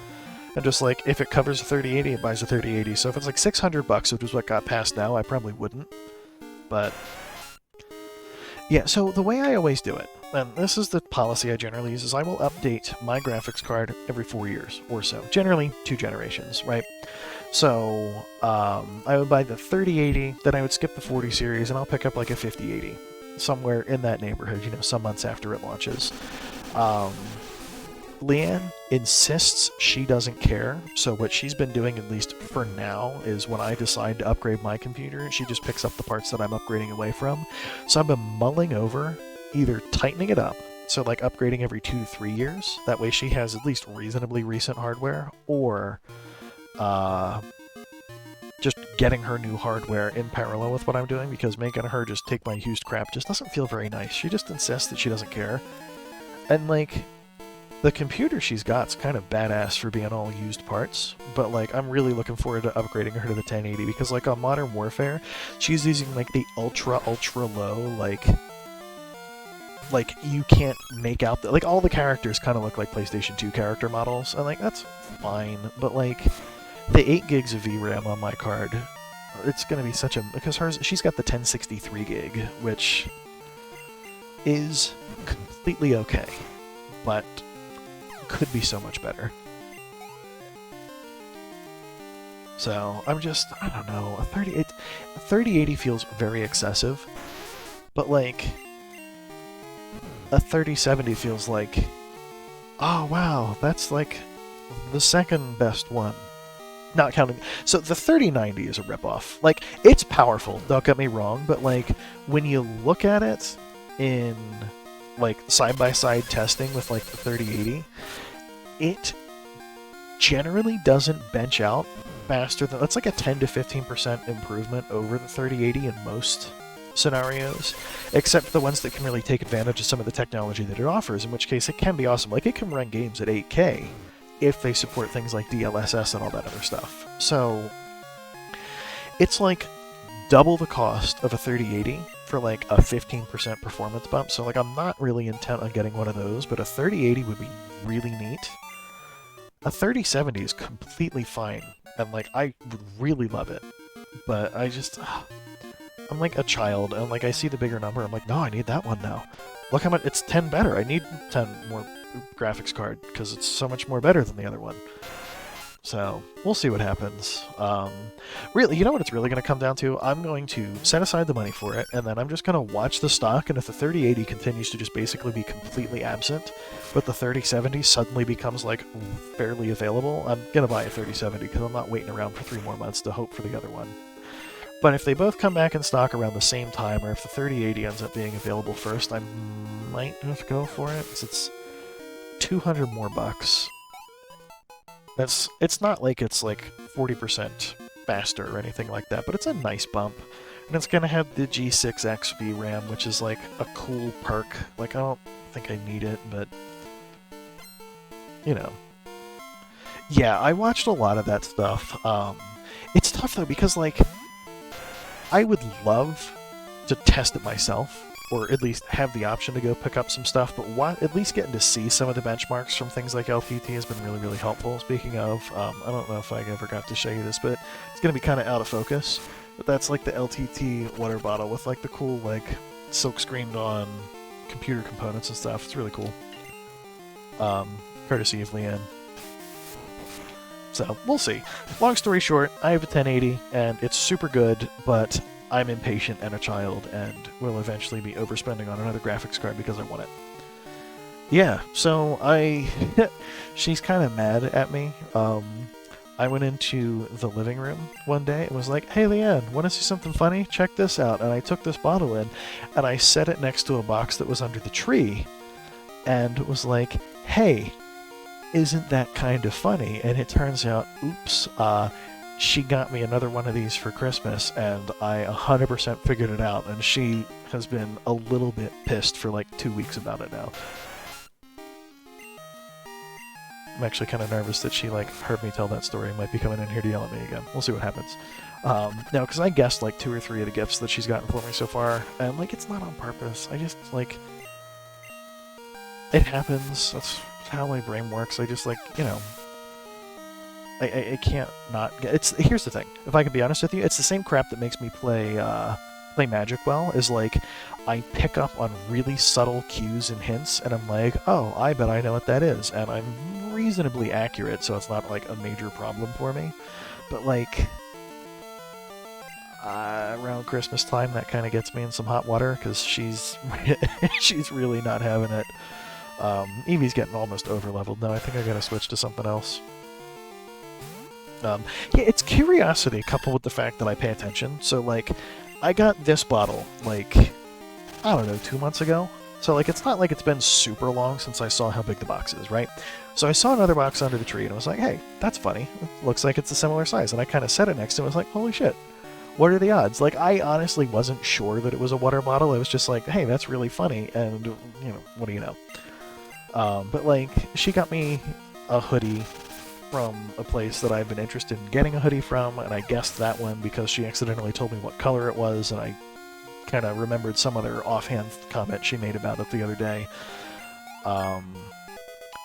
Speaker 1: And just like, if it covers a 3080, it buys a 3080. So if it's like $600, which is what got passed now, I probably wouldn't. But yeah, so the way I always do it, and this is the policy I generally use, is I will update my graphics card every 4 years or so. Generally 2 generations, right? So I would buy the 3080, then I would skip the 40 series, and I'll pick up like a 5080, somewhere in that neighborhood, you know, some months after it launches. Leanne insists she doesn't care, so what she's been doing, at least for now, is when I decide to upgrade my computer, she just picks up the parts that I'm upgrading away from. So I've been mulling over either tightening it up, so like upgrading every 2 to 3 years, that way she has at least reasonably recent hardware, or just getting her new hardware in parallel with what I'm doing, because making her just take my used crap just doesn't feel very nice. She just insists that she doesn't care. And like, the computer she's got's kind of badass for being all used parts, but like, I'm really looking forward to upgrading her to the 1080, because like on Modern Warfare, she's using like the ultra low, like you can't make out like all the characters kind of look like PlayStation 2 character models, and like that's fine, but like the 8 gigs of VRAM on my card, it's gonna be such a, because she's got the 1063 gig, which is completely okay, but could be so much better. So I'm just, I don't know, a 3080 feels very excessive, but like a 3070 feels like, oh wow, that's like the second best one. Not counting, so the 3090 is a ripoff. Like, it's powerful, don't get me wrong, but like, when you look at it in like side-by-side testing with like the 3080, it generally doesn't bench out faster than, that's like a 10 to 15% improvement over the 3080 in most scenarios, except the ones that can really take advantage of some of the technology that it offers, in which case it can be awesome. Like, it can run games at 8K if they support things like DLSS and all that other stuff. So it's like double the cost of a 3080 for like a 15% performance bump. So like, I'm not really intent on getting one of those, but a 3080 would be really neat. A 3070 is completely fine, and like, I would really love it, but I just, I'm like a child, and like, I see the bigger number, I'm like, no, I need that one now. Look how much, it's 10 better, I need 10 more graphics card, because it's so much more better than the other one. So, we'll see what happens. Really, you know what it's really going to come down to? I'm going to set aside the money for it, and then I'm just going to watch the stock, and if the 3080 continues to just basically be completely absent, but the 3070 suddenly becomes, like, fairly available, I'm going to buy a 3070, because I'm not waiting around for 3 more months to hope for the other one. But if they both come back in stock around the same time, or if the 3080 ends up being available first, I might just go for it, because it's $200 more bucks. It's not like it's like 40% faster or anything like that, but it's a nice bump And it's gonna have the G6X VRAM, which is like a cool perk. Like, I don't think I need it, but you know. Yeah, I watched a lot of that stuff. It's tough though, because like, I would love to test it myself, or at least have the option to go pick up some stuff, but at least getting to see some of the benchmarks from things like LTT has been really, really helpful. Speaking of, I don't know if I ever got to show you this, but it's going to be kind of out of focus. But that's like the LTT water bottle with like the cool like silk screened on computer components and stuff. It's really cool. Courtesy of Leanne. So, we'll see. Long story short, I have a 1080, and it's super good, but I'm impatient and a child, and will eventually be overspending on another graphics card because I want it. Yeah, so she's kind of mad at me. I went into the living room one day and was like, "Hey Leanne, want to see something funny? Check this out." And I took this bottle in, and I set it next to a box that was under the tree, and was like, "Hey, isn't that kind of funny?" And it turns out, oops, she got me another one of these for Christmas, and I 100% figured it out, and she has been a little bit pissed for like 2 weeks about it now. I'm actually kind of nervous that she like heard me tell that story and might be coming in here to yell at me again. We'll see what happens. No, because I guessed like 2 or 3 of the gifts that she's gotten for me so far, and like it's not on purpose. I just like, it happens. That's how my brain works. I just like, you know, I can't not get. It's here's the thing. If I can be honest with you, it's the same crap that makes me play Magic well. Is like, I pick up on really subtle cues and hints, and I'm like, oh, I bet I know what that is, and I'm reasonably accurate, so it's not like a major problem for me. But like, around Christmas time, that kind of gets me in some hot water because she's she's really not having it. Eevee's getting almost over-leveled now. I think I gotta switch to something else. Yeah, it's curiosity coupled with the fact that I pay attention. So, like, I got this bottle, like, I don't know, 2 months ago? So, like, it's not like it's been super long since I saw how big the box is, right? So I saw another box under the tree, and I was like, hey, that's funny. It looks like it's a similar size. And I kind of set it next to it, and was like, holy shit. What are the odds? Like, I honestly wasn't sure that it was a water bottle. I was just like, hey, that's really funny, and, you know, what do you know? But, like, she got me a hoodie from a place that I've been interested in getting a hoodie from, and I guessed that one because she accidentally told me what color it was, and I kind of remembered some other offhand comment she made about it the other day. There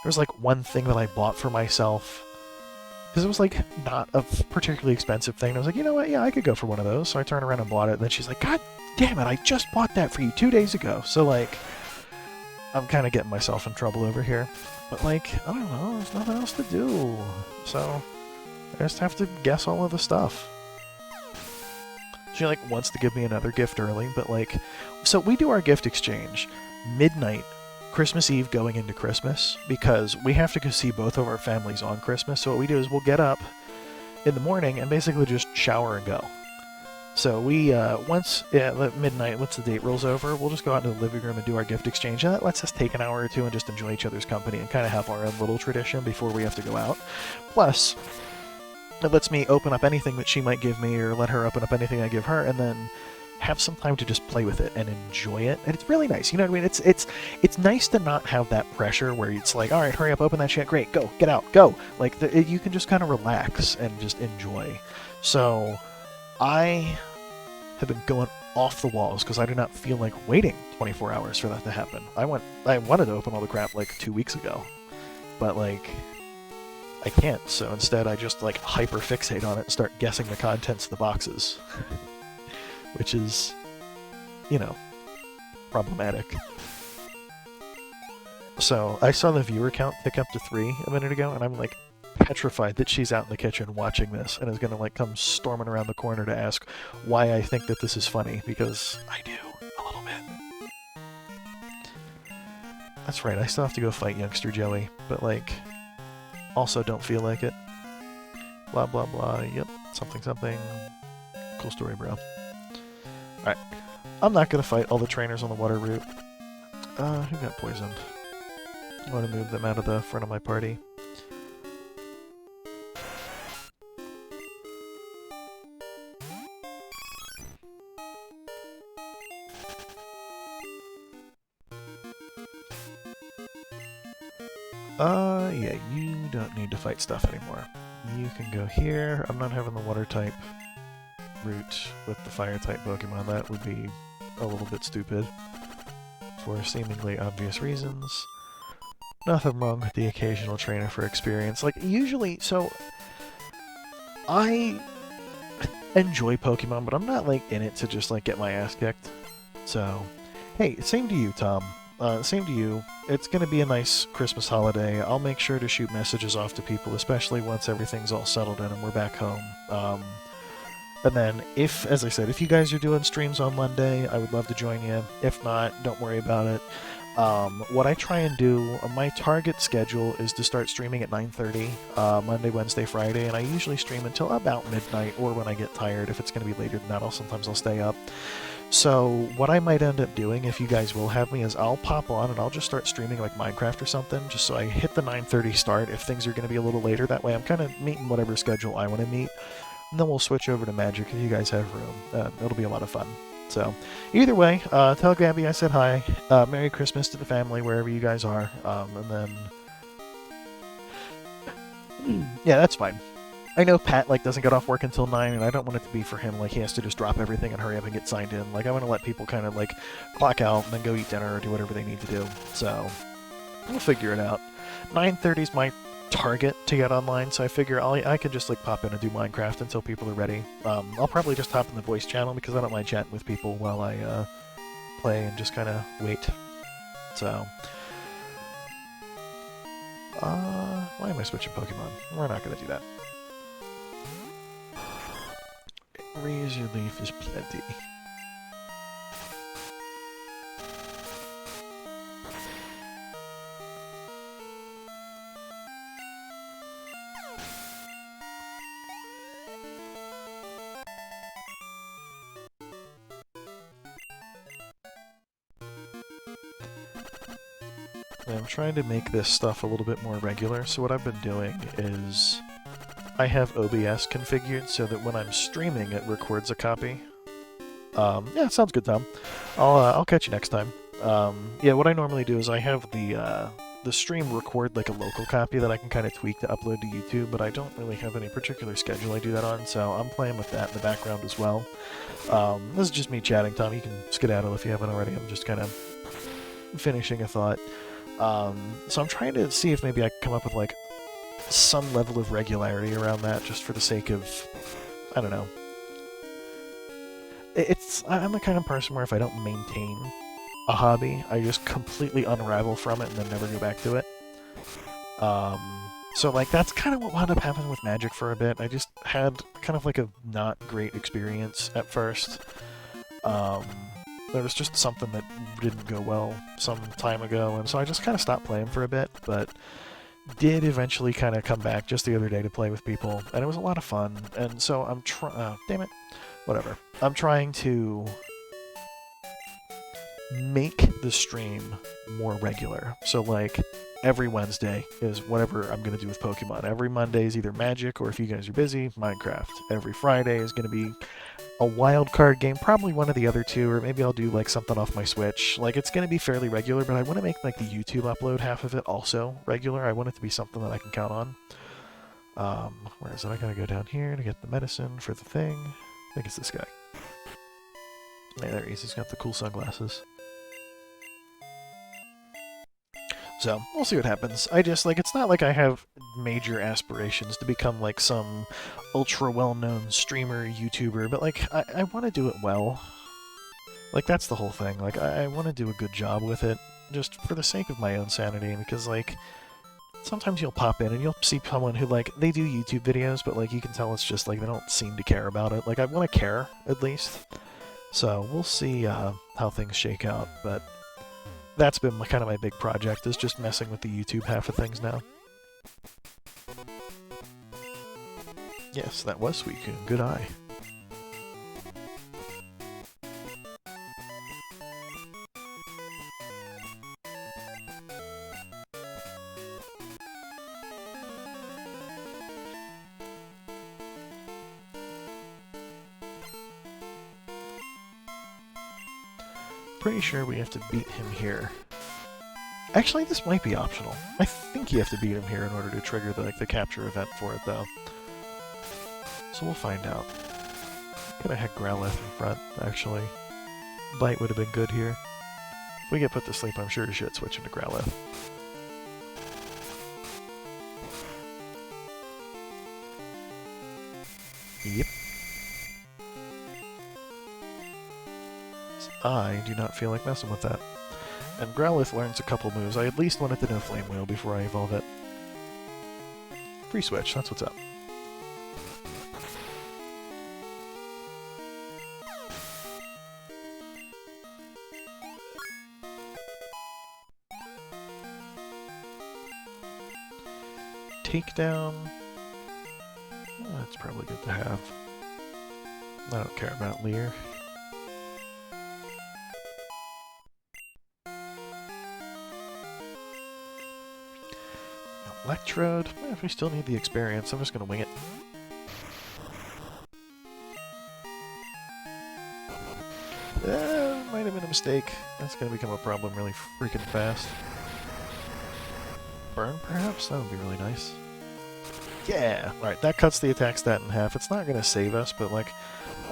Speaker 1: was, like, one thing that I bought for myself, because it was, like, not a particularly expensive thing. I was like, you know what, yeah, I could go for one of those. So I turned around and bought it, and then she's like, God damn it, I just bought that for you 2 days ago. So, like, I'm kind of getting myself in trouble over here. But, like, I don't know, there's nothing else to do. So, I just have to guess all of the stuff. She, like, wants to give me another gift early, but, like... So, we do our gift exchange midnight, Christmas Eve going into Christmas, because we have to go see both of our families on Christmas. So what we do is we'll get up in the morning and basically just shower and go. So we, once midnight, once the date rolls over, we'll just go out into the living room and do our gift exchange. And that lets us take an hour or two and just enjoy each other's company and kind of have our own little tradition before we have to go out. Plus, it lets me open up anything that she might give me, or let her open up anything I give her, and then have some time to just play with it and enjoy it. And it's really nice, you know what I mean? It's nice to not have that pressure where it's like, all right, hurry up, open that shit, great, go, get out, go. Like, you can just kind of relax and just enjoy. So, I have been going off the walls because I do not feel like waiting 24 hours for that to happen. I wanted to open all the crap like 2 weeks ago, but like, I can't. So instead I just like hyper fixate on it and start guessing the contents of the boxes, which is, you know, problematic. So I saw the viewer count tick up to 3 a minute ago, and I'm like petrified that she's out in the kitchen watching this and is going to like come storming around the corner to ask why I think that this is funny, because I do a little bit. That's right, I still have to go fight Youngster Joey, but like, also don't feel like it. Blah blah blah, yep, something something. Cool story, bro. Alright, I'm not going to fight all the trainers on the water route. Who got poisoned? I want to move them out of the front of my party. Yeah, you don't need to fight stuff anymore. You can go here. I'm not having the water type route with the fire type Pokemon. That would be a little bit stupid for seemingly obvious reasons. Nothing wrong with the occasional trainer for experience. Like, usually, so I enjoy Pokemon, but I'm not, like, in it to just, like, get my ass kicked. So, hey, same to you, Tom. Same to you. It's gonna be a nice Christmas holiday. I'll make sure to shoot messages off to people, especially once everything's all settled in and we're back home. And then, as I said, if you guys are doing streams on Monday, I would love to join you. If not, don't worry about it. What I try and do, my target schedule is to start streaming at 9:30, Monday, Wednesday, Friday, and I usually stream until about midnight, or when I get tired. If it's going to be later than that, sometimes I'll stay up. So what I might end up doing, if you guys will have me, is I'll pop on and I'll just start streaming like Minecraft or something, just so I hit the 9:30 start if things are going to be a little later. That way I'm kind of meeting whatever schedule I want to meet, and then we'll switch over to Magic if you guys have room. It'll be a lot of fun. So, either way, tell Gabby I said hi. Merry Christmas to the family wherever you guys are. And then, yeah, that's fine. I know Pat doesn't get off work until 9, and I don't want it to be for him he has to just drop everything and hurry up and get signed in. I want to let people kind of clock out and then go eat dinner or do whatever they need to do. So, we'll figure it out. 9:30 is my target to get online, so I figure I could just pop in and do Minecraft until people are ready. I'll probably just hop in the voice channel because I don't mind chatting with people while I play and just kind of wait. So, why am I switching Pokemon? We're not going to do that. Razor Leaf is plenty. I'm trying to make this stuff a little bit more regular, so what I've been doing is I have OBS configured so that when I'm streaming it records a copy. Yeah, sounds good, Tom. I'll catch you next time. Yeah, what I normally do is I have the stream record a local copy that I can kind of tweak to upload to YouTube, but I don't really have any particular schedule I do that on, so I'm playing with that in the background as well. This is just me chatting, Tom. You can skedaddle if you haven't already. I'm just kind of finishing a thought. So I'm trying to see if maybe I can come up with some level of regularity around that, just for the sake of, I don't know. I'm the kind of person where if I don't maintain a hobby, I just completely unravel from it and then never go back to it. So that's kind of what wound up happening with Magic for a bit. I just had kind of a not great experience at first. There was just something that didn't go well some time ago, and so I just kind of stopped playing for a bit, but did eventually kind of come back just the other day to play with people, and it was a lot of fun, and so I'm damn it. Whatever. I'm trying to make the stream more regular. So, every Wednesday is whatever I'm going to do with Pokemon. Every Monday is either Magic, or if you guys are busy, Minecraft. Every Friday is going to be a wild card game, probably one of the other two, or maybe I'll do something off my Switch. It's going to be fairly regular, but I want to make the YouTube upload half of it also regular. I want it to be something that I can count on. Where is it? I gotta go down here to get the medicine for the thing. I think it's this guy. Yeah, there he is. He's got the cool sunglasses. So, we'll see what happens. I just, it's not like I have major aspirations to become, some ultra well-known streamer, YouTuber, but, I want to do it well. That's the whole thing. I want to do a good job with it, just for the sake of my own sanity, because, sometimes you'll pop in and you'll see someone who, they do YouTube videos, but, you can tell it's just, they don't seem to care about it. I want to care, at least. So, we'll see, how things shake out, but that's been kind of my big project, is just messing with the YouTube half of things now. Yes, that was Suicune. Good eye. Pretty sure we have to beat him here. Actually, this might be optional. I think you have to beat him here in order to trigger the capture event for it, though. So we'll find out. Could have had Growlithe in front, actually. Bite would have been good here. If we get put to sleep, I'm sure you should switch into Growlithe. Yep. I do not feel like messing with that. And Growlithe learns a couple moves. I at least wanted to know Flame Wheel before I evolve it. Free switch, that's what's up. Takedown. Oh, that's probably good to have. I don't care about Leer. Electrode. If we still need the experience, I'm just gonna wing it. Might have been a mistake. That's gonna become a problem really freaking fast. Burn, perhaps? That would be really nice. Yeah! Alright, that cuts the attack stat in half. It's not gonna save us, but, like,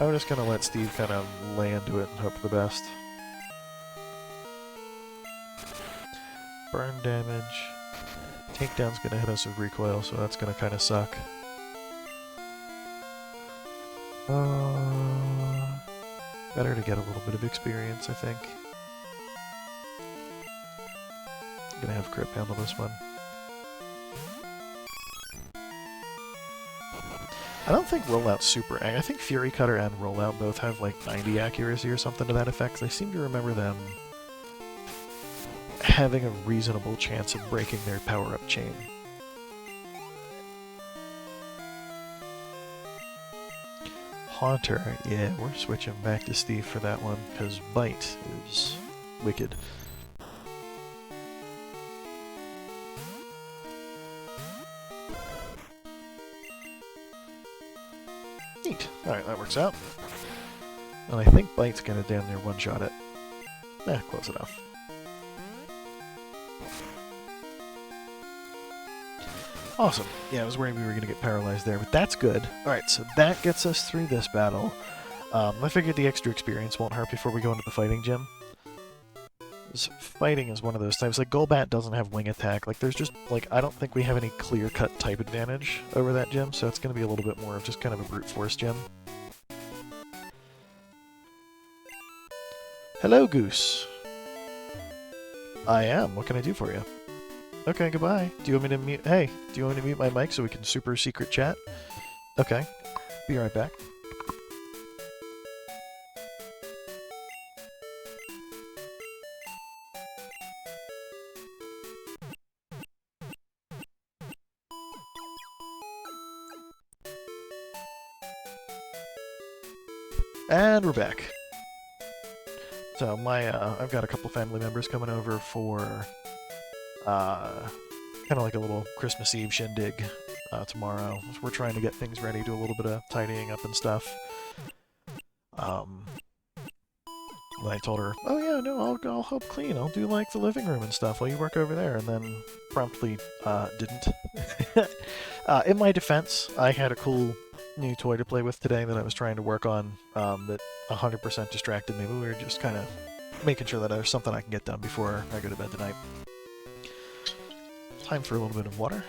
Speaker 1: I'm just gonna let Steve kind of lay into it and hope for the best. Burn damage. Takedown's gonna hit us with recoil, so that's gonna kind of suck. Better to get a little bit of experience, I think. I'm gonna have Grip handle this one. I don't think Rollout's super I think Fury Cutter and Rollout both have like 90 accuracy or something to that effect. I seem to remember them having a reasonable chance of breaking their power-up chain. Haunter, yeah, we're switching back to Steve for that one, because Bite is wicked. Neat. Alright, that works out. And I think Bite's gonna damn near one-shot it. Close enough. Awesome. Yeah, I was worried we were going to get paralyzed there, but that's good. Alright, so that gets us through this battle. I figured the extra experience won't hurt before we go into the fighting gym. Fighting is one of those types. Like, Golbat doesn't have wing attack. Like, there's just, like, I don't think we have any clear-cut type advantage over that gym, so it's going to be a little bit more of just kind of a brute force gym. Hello, Goose. I am. What can I do for you? Okay, goodbye. Do you want me to mute? Hey, do you want me to mute my mic so we can super secret chat? Okay. Be right back. And we're back. So I've got a couple family members coming over for kind of like a little Christmas Eve shindig tomorrow. So we're trying to get things ready, do a little bit of tidying up and stuff. I told her, oh yeah, no, I'll help clean. I'll do like the living room and stuff while you work over there, and then promptly didn't. In my defense, I had a cool new toy to play with today that I was trying to work on that 100% distracted me, but we were just kind of making sure that there's something I can get done before I go to bed tonight. Time for a little bit of water.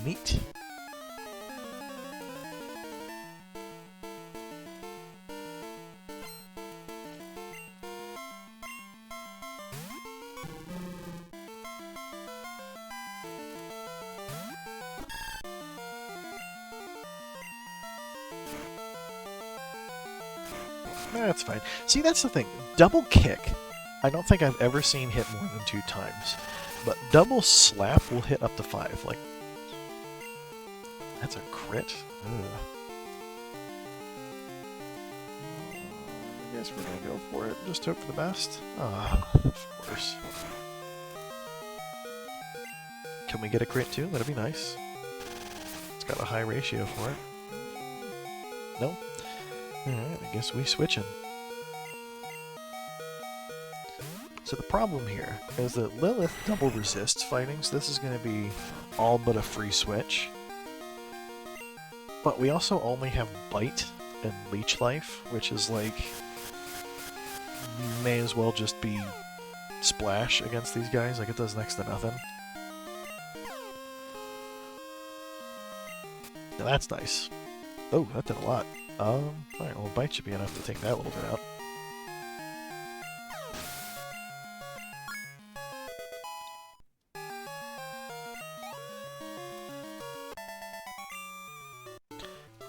Speaker 1: Neat. That's fine. See, that's the thing. Double kick, I don't think I've ever seen hit more than 2 times. But double slap will hit up to 5. Like, that's a crit? Ugh. I guess we're gonna go for it. Just hope for the best. Ah, of course. Can we get a crit too? That'd be nice. It's got a high ratio for it. No? Alright, I guess we switching. So the problem here is that Lilith double resists fighting, so this is going to be all but a free switch. But we also only have Bite and Leech Life, which is like... may as well just be Splash against these guys, like it does next to nothing. Now that's nice. Oh, that did a lot. Alright, well Bite should be enough to take that little bit out.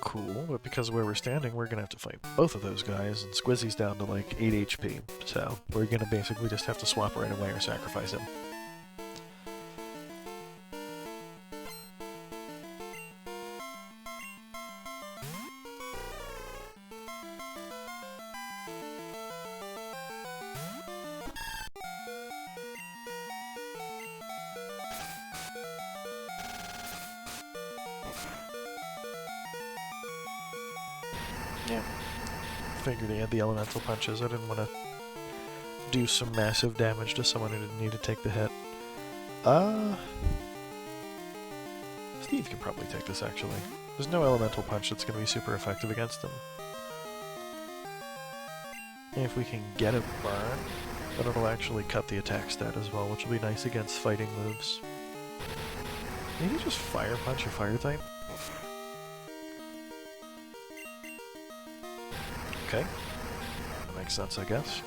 Speaker 1: Cool, but because of where we're standing, we're gonna have to fight both of those guys, and Squizzy's down to like 8 HP, so we're gonna basically just have to swap right away or sacrifice him. Yeah, figured he had the elemental punches. I didn't want to do some massive damage to someone who didn't need to take the hit. Steve can probably take this, actually. There's no elemental punch that's going to be super effective against him. And if we can get a burn, then it'll actually cut the attack stat as well, which will be nice against fighting moves. Maybe just Fire Punch a fire type? Okay. That makes sense, I guess.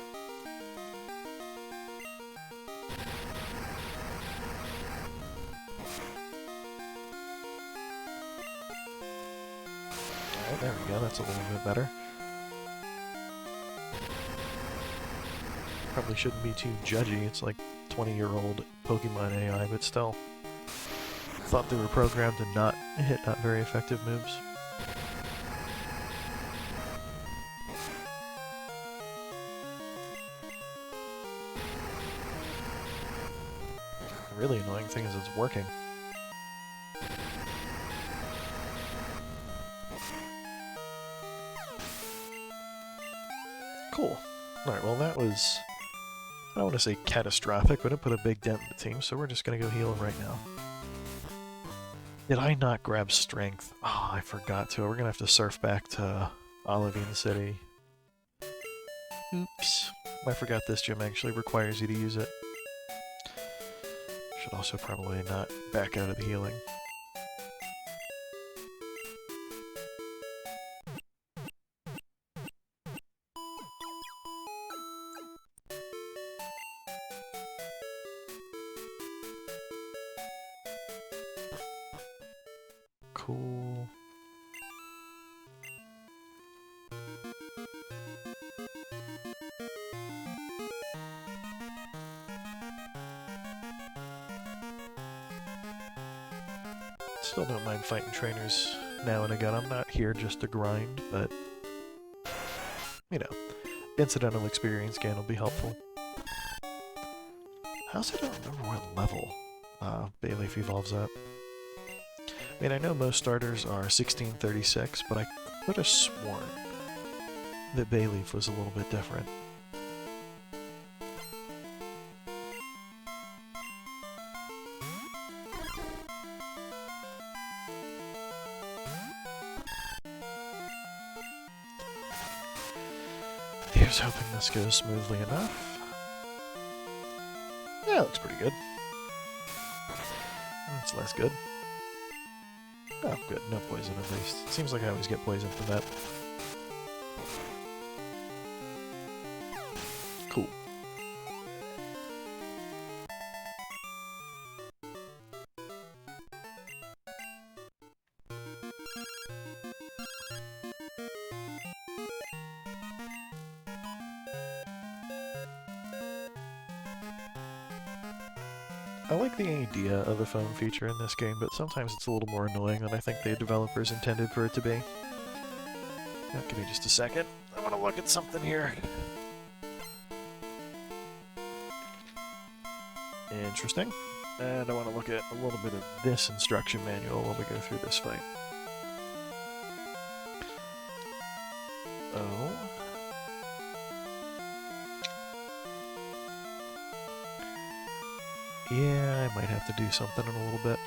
Speaker 1: Alright, there we go, that's a little bit better. Probably shouldn't be too judgy, it's like 20-year-old Pokemon AI, but still. Thought they were programmed to not hit not very effective moves. The really annoying thing is it's working. Cool. Alright, well that was... I don't want to say catastrophic, but it put a big dent in the team, so we're just gonna go heal him right now. Did I not grab strength? Oh, I forgot to. We're gonna have to surf back to Olivine City. Oops. I forgot this gym actually requires you to use it. Should also probably not back out of the healing. Cool. Still don't mind fighting trainers now and again. I'm not here just to grind, but, you know, incidental experience gain will be helpful. How's it? I don't remember what level Bayleaf evolves at. I mean, I know most starters are 1636, but I could have sworn that Bayleaf was a little bit different. Here's hoping this goes smoothly enough. Yeah, looks pretty good. That's less good. Oh, good. No poison, at least. Seems like I always get poison from that. Cool. I like the idea of the phone feature in this game, but sometimes it's a little more annoying than I think the developers intended for it to be. Yeah, give me just a second. I want to look at something here. Interesting. And I want to look at a little bit of this instruction manual while we go through this fight. Oh. Yeah, I might have to do something in a little bit.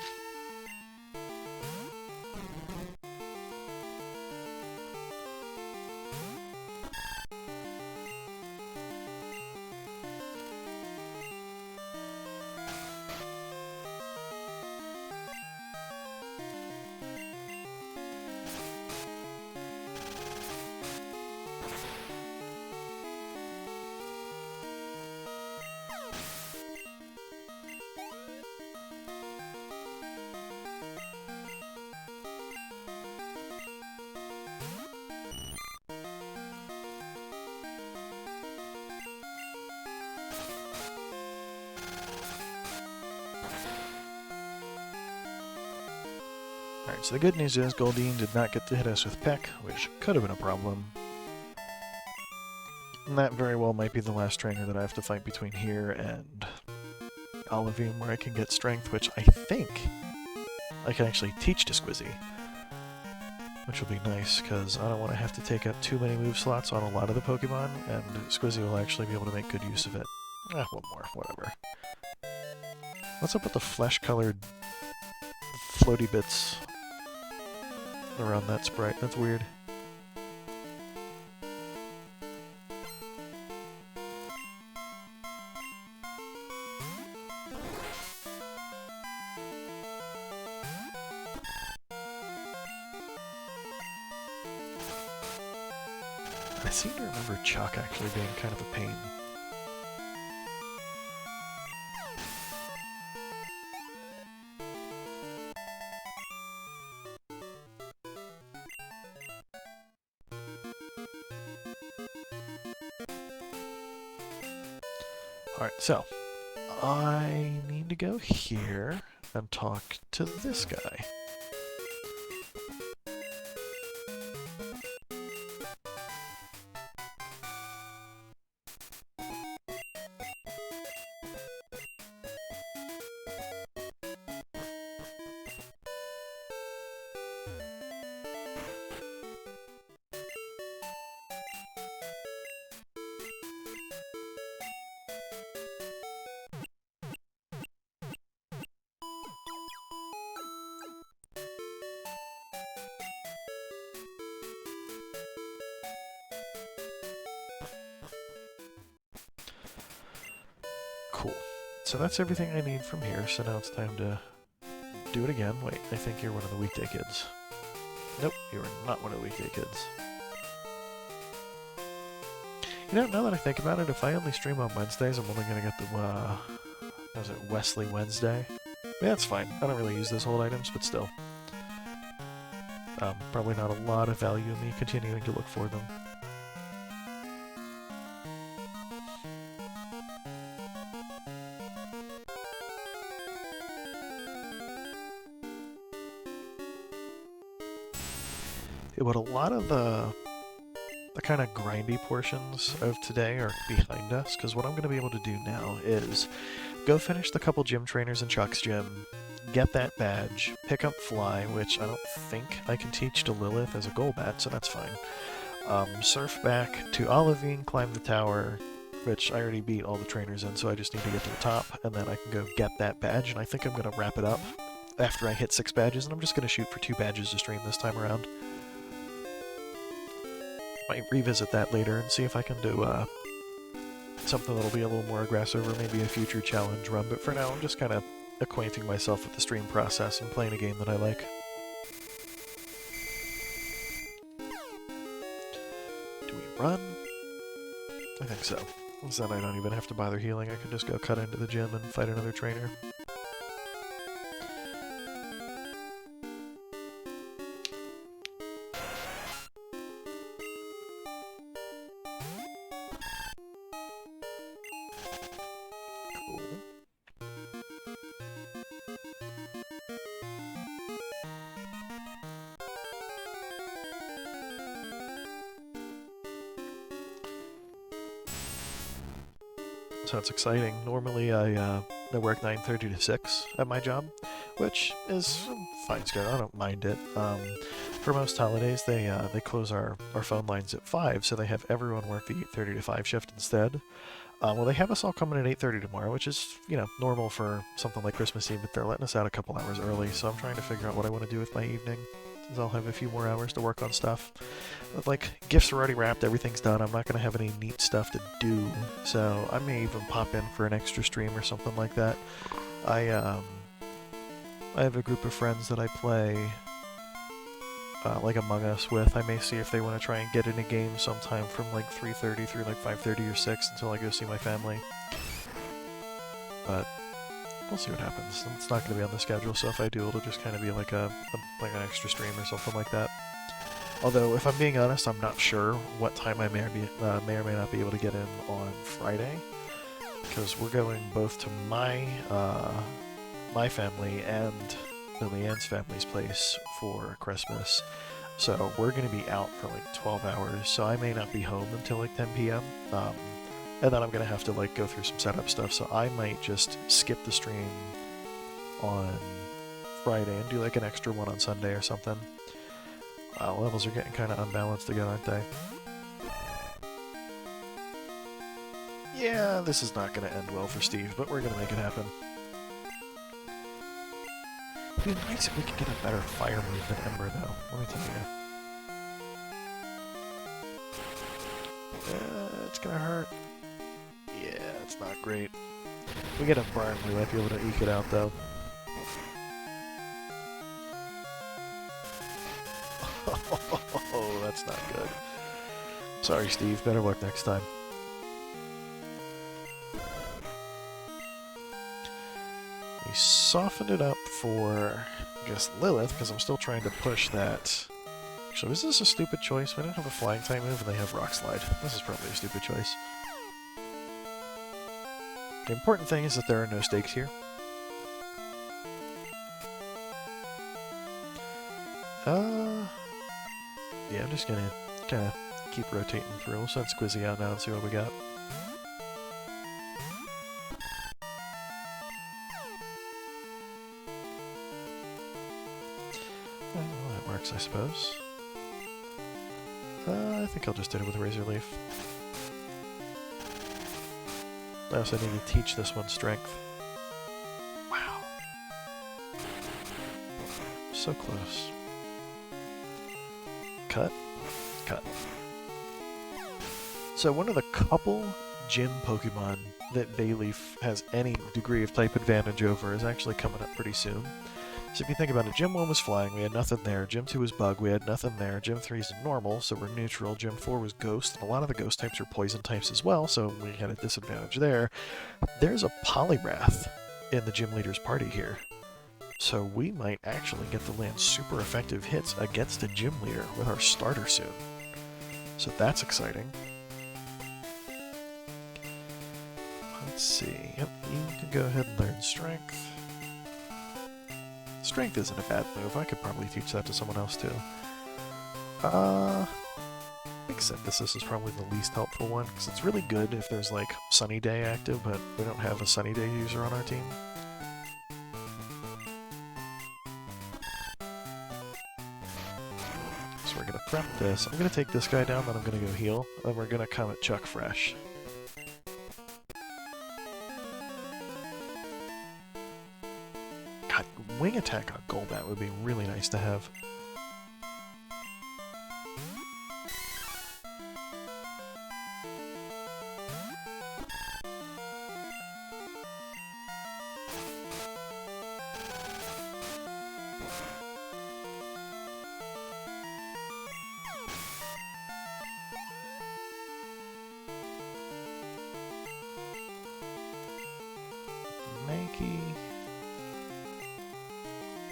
Speaker 1: Alright, so the good news is Goldeen did not get to hit us with Peck, which could have been a problem. And that very well might be the last trainer that I have to fight between here and Olivine, where I can get strength, which I think I can actually teach to Squizzy. Which will be nice, because I don't want to have to take up too many move slots on a lot of the Pokemon, and Squizzy will actually be able to make good use of it. One more, whatever. What's up with the flesh-colored floaty bits around that sprite? That's weird. I seem to remember Chalk actually being kind of a pain. Alright, so I need to go here and talk to this guy. Cool. So that's everything I need from here, so now it's time to do it again. Wait, I think you're one of the weekday kids. Nope, you are not one of the weekday kids. You know, now that I think about it, if I only stream on Wednesdays, I'm only gonna get the, how's it, Wesley Wednesday? Yeah, that's fine. I don't really use those hold items, but still. Probably not a lot of value in me continuing to look for them. But a lot of the kind of grindy portions of today are behind us, because what I'm going to be able to do now is go finish the couple gym trainers in Chuck's gym, get that badge, pick up Fly, which I don't think I can teach to Lilith as a Golbat, so that's fine. Surf back to Olivine, climb the tower, which I already beat all the trainers in, so I just need to get to the top, and then I can go get that badge, and I think I'm going to wrap it up after I hit 6 badges, and I'm just going to shoot for 2 badges to stream this time around. Might revisit that later and see if I can do something that'll be a little more aggressive, or maybe a future challenge run, but for now I'm just kind of acquainting myself with the stream process and playing a game that I like. Do we run? I think so. So then I don't even have to bother healing, I can just go cut into the gym and fight another trainer. So it's exciting. Normally I work 9:30 to 6 at my job, which is fine schedule. I don't mind it. For most holidays, they close our phone lines at 5, so they have everyone work the 8:30 to 5 shift instead. Well, they have us all coming at 8:30 tomorrow, which is, you know, normal for something like Christmas Eve, but they're letting us out a couple hours early, so I'm trying to figure out what I want to do with my evening, since I'll have a few more hours to work on stuff. But, like, gifts are already wrapped, everything's done, I'm not going to have any neat stuff to do, so I may even pop in for an extra stream or something like that. I have a group of friends that I play like Among Us with. I may see if they want to try and get in a game sometime from like 3:30 through like 5:30 or 6 until I go see my family. But we'll see what happens. It's not going to be on the schedule, so if I do, it'll just kind of be like like an extra stream or something like that. Although, if I'm being honest, I'm not sure what time I may or may not be able to get in on Friday, because we're going both to my family and Lily Ann's family's place for Christmas. So we're going to be out for like 12 hours, so I may not be home until like 10 p.m. And then I'm going to have to like go through some setup stuff, so I might just skip the stream on Friday and do like an extra one on Sunday or something. Levels are getting kind of unbalanced again, aren't they? Yeah, this is not going to end well for Steve, but we're going to make it happen. It'd be nice if we could get a better fire move than Ember, though. Let me tell you. It's gonna hurt. Yeah, it's not great. If we get a burn, we might be able to eke it out, though. Oh, that's not good. Sorry, Steve. Better luck next time. We softened it up for, I guess, Lilith, because I'm still trying to push that. Actually, was this a stupid choice? We don't have a flying type move and they have Rock Slide. This is probably a stupid choice. The important thing is that there are no stakes here. Yeah, I'm just gonna kind of keep rotating through. We'll send Squizzy out now and see what we got. Well, that works, I suppose. I think I'll just hit it with Razor Leaf. I also need to teach this one Strength. Wow. So close. Cut. Cut. So one of the couple gym Pokemon that Bayleaf has any degree of type advantage over is actually coming up pretty soon. So if you think about it, Gym 1 was Flying, we had nothing there. Gym 2 was Bug, we had nothing there. Gym 3 is Normal, so we're neutral. Gym 4 was Ghost, and a lot of the Ghost types are Poison types as well, so we had a disadvantage there. There's a Poliwrath in the Gym Leader's party here. So we might actually get to land super effective hits against a Gym Leader with our starter soon. So that's exciting. Let's see. Yep, you can go ahead and learn Strength. Strength isn't a bad move. I could probably teach that to someone else too. I think Synthesis is probably the least helpful one, because it's really good if there's like Sunny Day active, but we don't have a Sunny Day user on our team. So we're gonna prep this. I'm gonna take this guy down, then I'm gonna go heal, and we're gonna come at Chuck fresh. God, Wing Attack on Golbat would be really nice to have.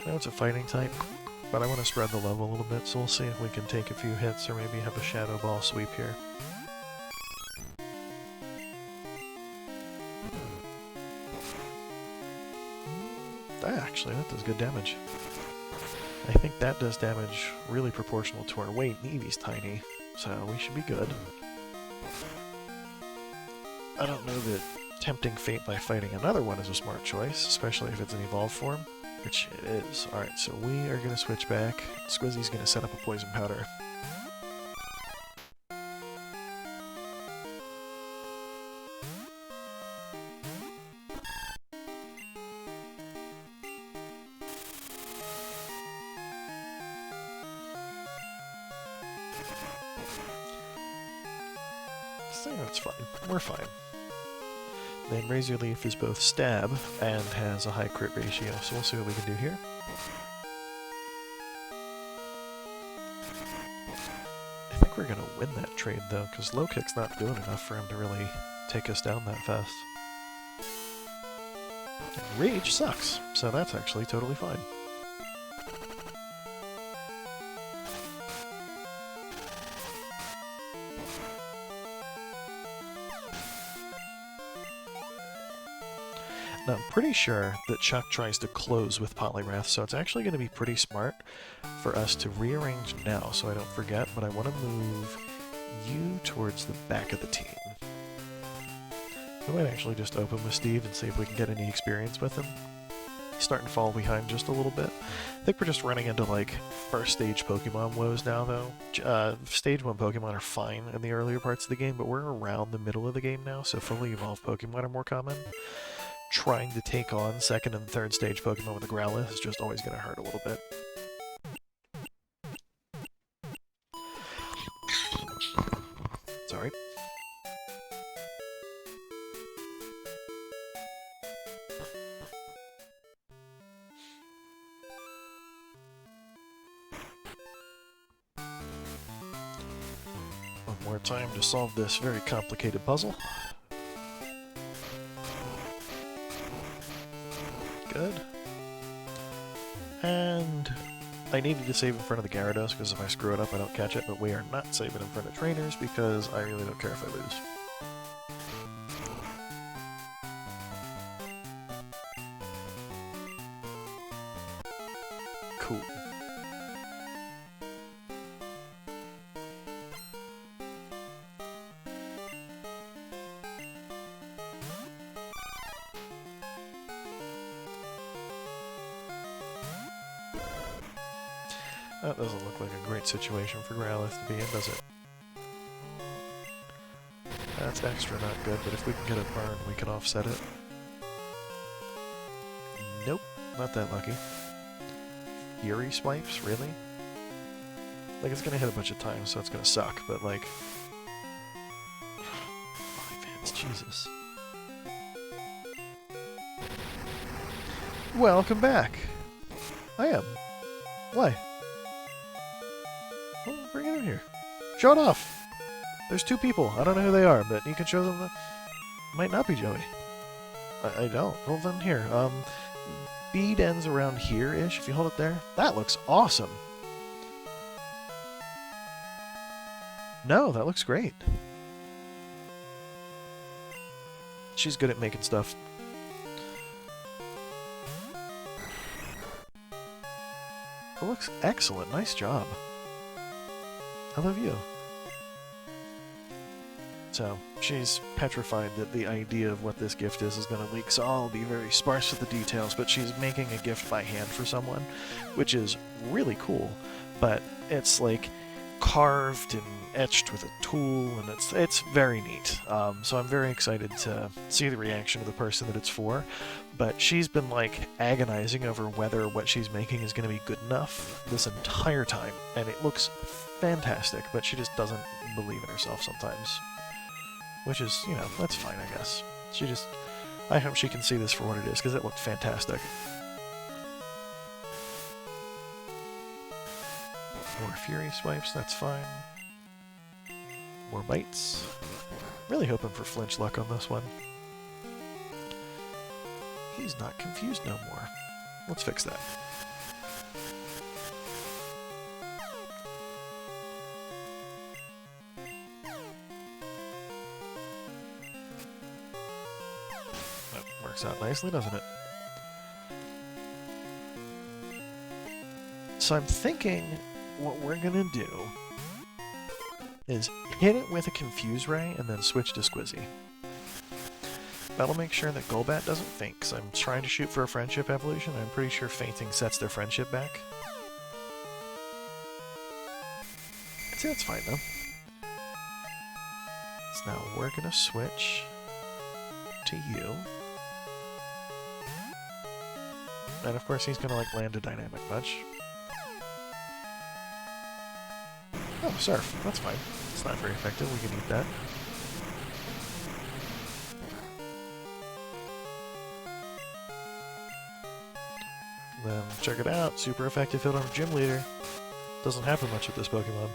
Speaker 1: I know it's a fighting type, but I want to spread the level a little bit, so we'll see if we can take a few hits or maybe have a Shadow Ball sweep here. Actually, that does good damage. I think that does damage really proportional to our weight, and Eevee's tiny, so we should be good. I don't know that tempting fate by fighting another one is a smart choice, especially if it's an evolved form. Which it is. Alright, so we are going to switch back. Squizzy's going to set up a Poison Powder. So that's fine. We're fine. Then Razor Leaf is both stab and has a high crit ratio, so we'll see what we can do here. I think we're gonna win that trade though, because low kick's not doing enough for him to really take us down that fast. And Rage sucks, so that's actually totally fine. Now, I'm pretty sure that Chuck tries to close with Poliwrath, so it's actually going to be pretty smart for us to rearrange now so I don't forget, but I want to move you towards the back of the team. We might actually just open with Steve and see if we can get any experience with him. He's starting to fall behind just a little bit. I think we're just running into, like, first stage Pokemon woes now, though. Stage 1 Pokemon are fine in the earlier parts of the game, but we're around the middle of the game now, so fully evolved Pokemon are more common. Trying to take on second and third stage Pokemon with a Growlithe is just always going to hurt a little bit. Sorry. One more time to solve this very complicated puzzle. Good. And I needed to save in front of the Gyarados, because if I screw it up I don't catch it, but we are not saving in front of trainers because I really don't care if I lose. Cool. That doesn't look like a great situation for Growlithe to be in, does it? That's extra not good, but if we can get a burn, we can offset it. Nope, not that lucky. Fury swipes? Really? Like, it's gonna hit a bunch of times, so it's gonna suck, but like... 5 hits, Jesus. Welcome back! I am. Why? Well, bring it in here. Show it off! There's 2 people. I don't know who they are, but you can show them the... Might not be Joey. I don't. Well then, here. Bead ends around here-ish, if you hold it there. That looks awesome! No, that looks great. She's good at making stuff. It looks excellent. Nice job. I love you. So, she's petrified that the idea of what this gift is going to leak, so I'll be very sparse with the details, but she's making a gift by hand for someone, which is really cool, but it's like carved and etched with a tool, and it's very neat. So I'm very excited to see the reaction of the person that it's for, but she's been like agonizing over whether what she's making is going to be good enough this entire time, and it looks fantastic, but she just doesn't believe in herself sometimes. Which is, you know, that's fine, I guess. I hope she can see this for what it is, because it looked fantastic. More Fury swipes, that's fine. More bites. Really hoping for flinch luck on this one. He's not confused no more. Let's fix that. Works out nicely, doesn't it? So I'm thinking what we're gonna do is hit it with a Confuse Ray and then switch to Squizzy. That'll make sure that Golbat doesn't faint, because I'm trying to shoot for a Friendship evolution. I'm pretty sure fainting sets their Friendship back. I'd say that's fine, though. So now we're gonna switch to you. And of course he's gonna like land a Dynamic Punch. Oh, Oh, Surf. That's fine. It's not very effective. We can eat that. Then, check it out. Super effective hit on Gym Leader. Doesn't happen much with this Pokemon.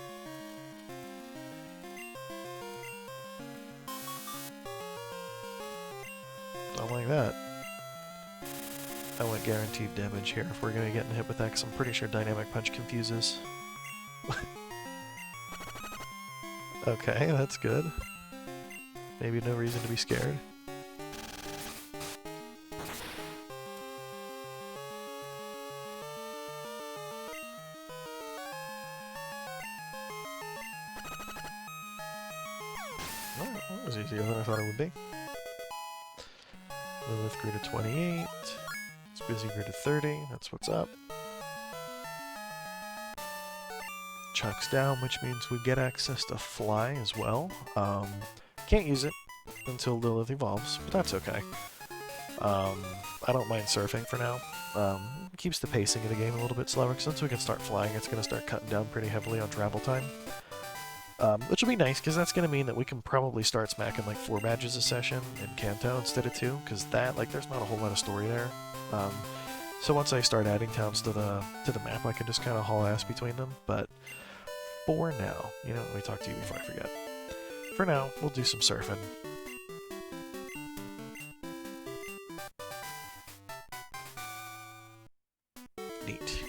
Speaker 1: Don't like that. I want guaranteed damage here if we're gonna get hit with that, because I'm pretty sure Dynamic Punch confuses. Okay, that's good. Maybe no reason to be scared. Oh, that was easier than I thought it would be. Lilith grew to 28. Squizzy grew to 30. That's what's up. Chuck's down, which means we get access to Fly as well. Can't use it until Lilith evolves, but that's okay. I don't mind surfing for now. Keeps the pacing of the game a little bit slower, because once we can start flying, it's going to start cutting down pretty heavily on travel time. Which will be nice, because that's going to mean that we can probably start smacking like 4 badges a session in Kanto instead of 2, because that, like, there's not a whole lot of story there. So once I start adding towns to the map, I can just kind of haul ass between them, but for now, you know, let me talk to you before I forget. For now, we'll do some surfing. Neat.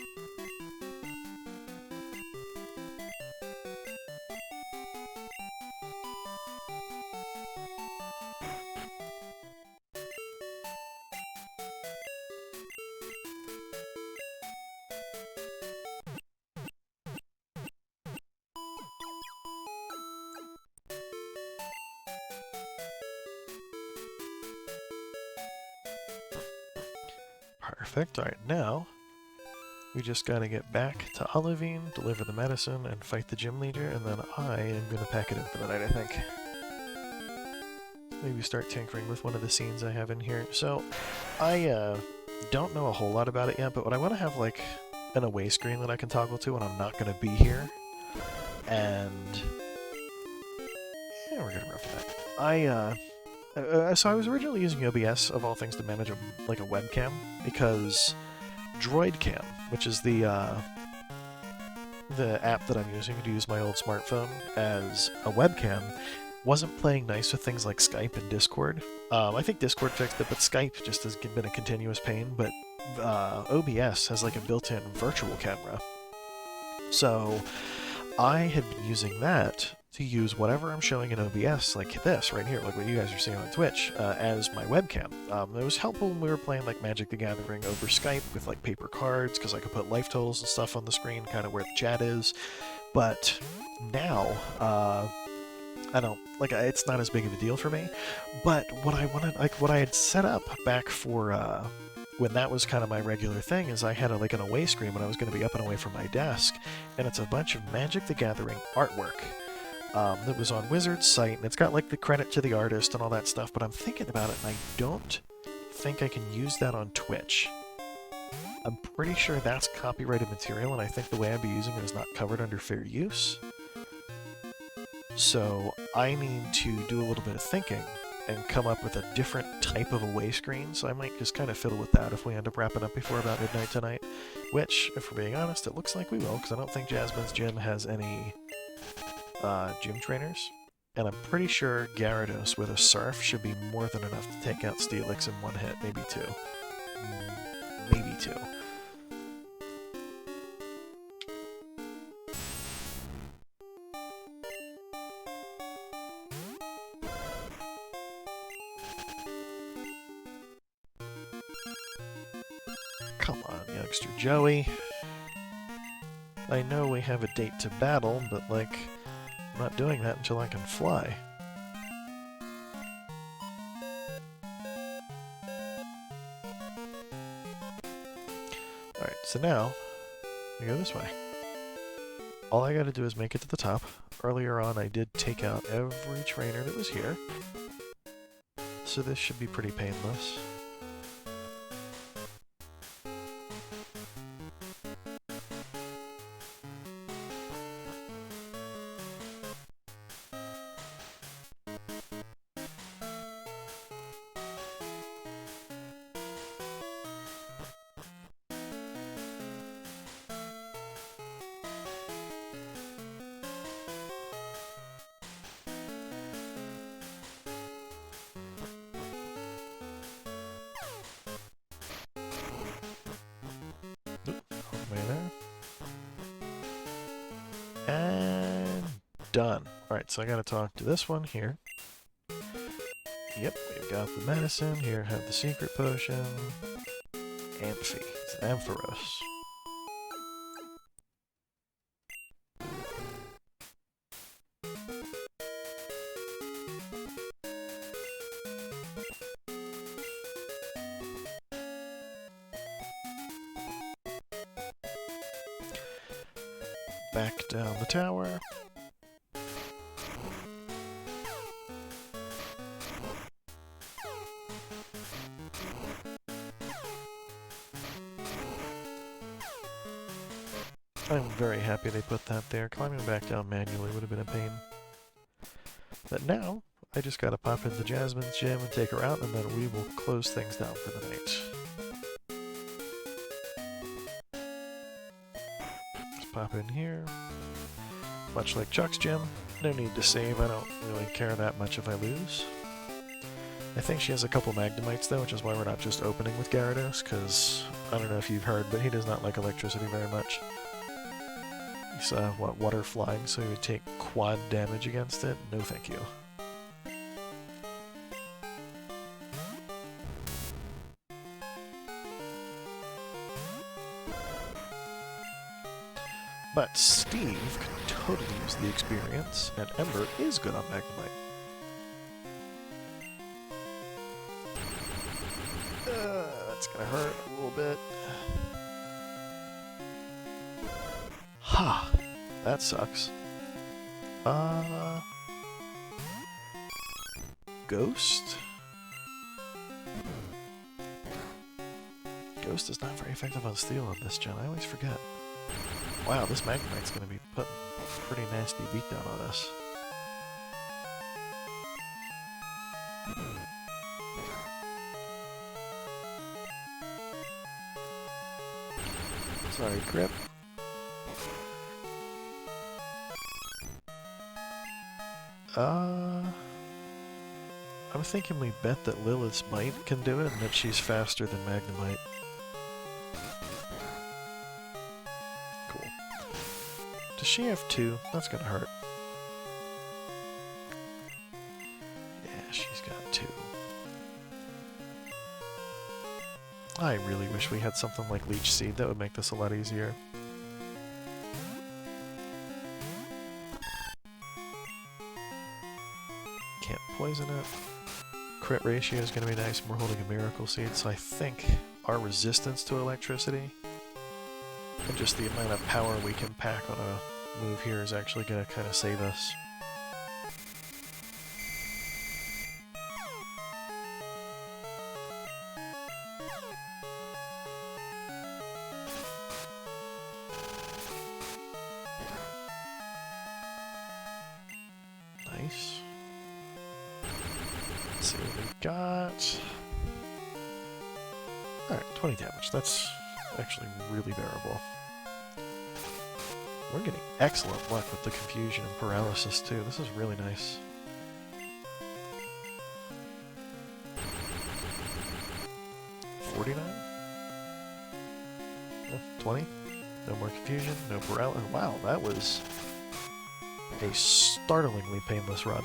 Speaker 1: Perfect. Alright, now we just gotta get back to Olivine, deliver the medicine, and fight the gym leader, and then I am gonna pack it in for the night, I think. Maybe start tinkering with one of the scenes I have in here. So, I don't know a whole lot about it yet, but I want to have, like, an away screen that I can toggle to when I'm not gonna be here. And yeah, we're gonna rough that. So I was originally using OBS, of all things, to manage a webcam, because DroidCam, which is the app that I'm using to use my old smartphone as a webcam, wasn't playing nice with things like Skype and Discord. I think Discord fixed it, but Skype just has been a continuous pain, but OBS has like a built-in virtual camera. So I had been using that to use whatever I'm showing in OBS, like this right here, like what you guys are seeing on Twitch, as my webcam. It was helpful when we were playing like Magic the Gathering over Skype with like paper cards, because I could put life totals and stuff on the screen, kind of where the chat is. But now, I don't, like, it's not as big of a deal for me. But what I wanted, like, what I had set up back for, when that was kind of my regular thing, is I had like an away screen when I was going to be up and away from my desk, and it's a bunch of Magic the Gathering artwork. That was on Wizard's site, and it's got like the credit to the artist and all that stuff, but I'm thinking about it, and I don't think I can use that on Twitch. I'm pretty sure that's copyrighted material, and I think the way I'd be using it is not covered under fair use. So I need to do a little bit of thinking and come up with a different type of away screen, so I might just kind of fiddle with that if we end up wrapping up before about midnight tonight, which, if we're being honest, it looks like we will, because I don't think Jasmine's gym has any gym trainers, and I'm pretty sure Gyarados with a Surf should be more than enough to take out Steelix in one hit, maybe 2. Maybe 2. Come on, youngster Joey. I know we have a date to battle, but, like, I'm not doing that until I can fly. Alright, so now, we go this way. All I gotta do is make it to the top. Earlier on, I did take out every trainer that was here, so this should be pretty painless. And done. Alright, so I gotta talk to this one here. Yep, we've got the medicine. Here, have the secret potion. Amphi. It's an Ampharos. Back down the tower. I'm very happy they put that there. Climbing back down manually would have been a pain. But now, I just gotta pop into Jasmine's gym and take her out, and then we will close things down for the night. Just pop in here. Much like Chuck's gym, no need to save. I don't really care that much if I lose. I think she has a couple Magnemites though, which is why we're not just opening with Gyarados, because I don't know if you've heard, but he does not like electricity very much. He's, water flying, so he would take quad damage against it? No thank you. But Steve could totally use the experience, and Ember is good on Magnemite. That's gonna hurt a little bit. Ha! That sucks. Ghost? Ghost is not very effective on steel on this gen, I always forget. Wow, this Magnemite's gonna be putting a pretty nasty beatdown on us. Sorry, Grip. I'm thinking we bet that Lilith's Might can do it and that she's faster than Magnemite. Cool. Does she have 2? That's gonna hurt. Yeah, she's got 2. I really wish we had something like Leech Seed. That would make this a lot easier. Can't poison it. Crit ratio is going to be nice, and we're holding a Miracle Seed, so I think our resistance to electricity and just the amount of power we can pack on a move here is actually going to kind of save us. Nice. Let's see what we got. Alright, 20 damage. That's actually really bearable. We're getting excellent luck with the confusion and paralysis too. This is really nice. $49? No, 20? No more confusion, no paralysis. Wow, that was a startlingly painless run.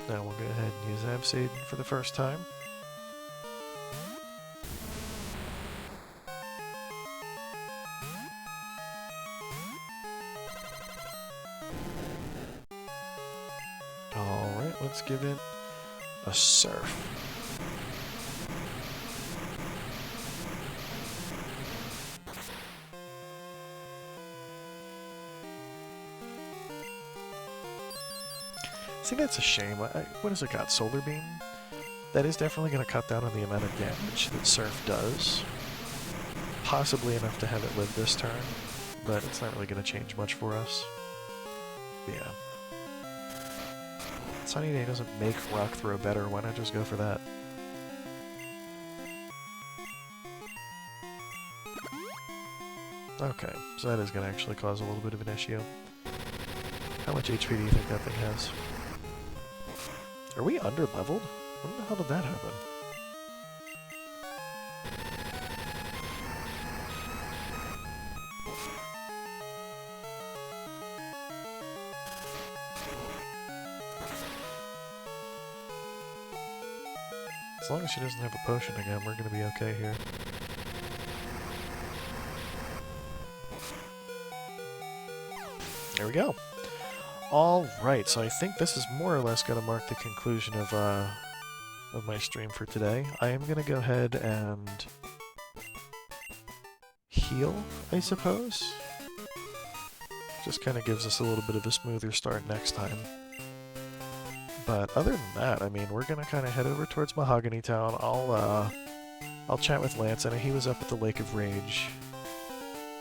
Speaker 1: Now we'll go ahead and use Abseed for the first time. Alright, let's give it a Surf. See, that's a shame. What has it got? Solar Beam? That is definitely going to cut down on the amount of damage that Surf does. Possibly enough to have it live this turn, but it's not really going to change much for us. Yeah. Sunny Day doesn't make Rock Throw better, why not just go for that? Okay, so that is going to actually cause a little bit of an issue. How much HP do you think that thing has? Are we under-leveled? When the hell did that happen? As long as she doesn't have a potion again, we're gonna be okay here. There we go. Alright, so I think this is more or less gonna mark the conclusion of my stream for today. I am gonna go ahead and heal, I suppose. Just kind of gives us a little bit of a smoother start next time. But other than that, I mean, we're gonna kind of head over towards Mahogany Town. I'll chat with Lance. I know he was up at the Lake of Rage,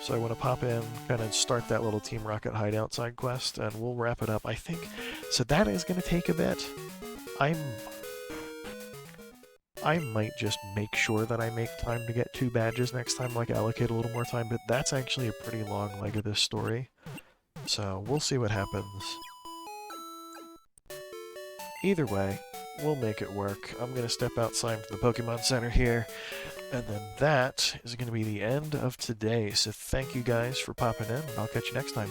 Speaker 1: so I want to pop in, kind of start that little Team Rocket hideout side quest, and we'll wrap it up. I think so. That is gonna take a bit. I might just make sure that I make time to get 2 badges next time, like allocate a little more time. But that's actually a pretty long leg of this story, so we'll see what happens. Either way, we'll make it work. I'm going to step outside from the Pokemon Center here, and then that is going to be the end of today. So thank you guys for popping in, and I'll catch you next time.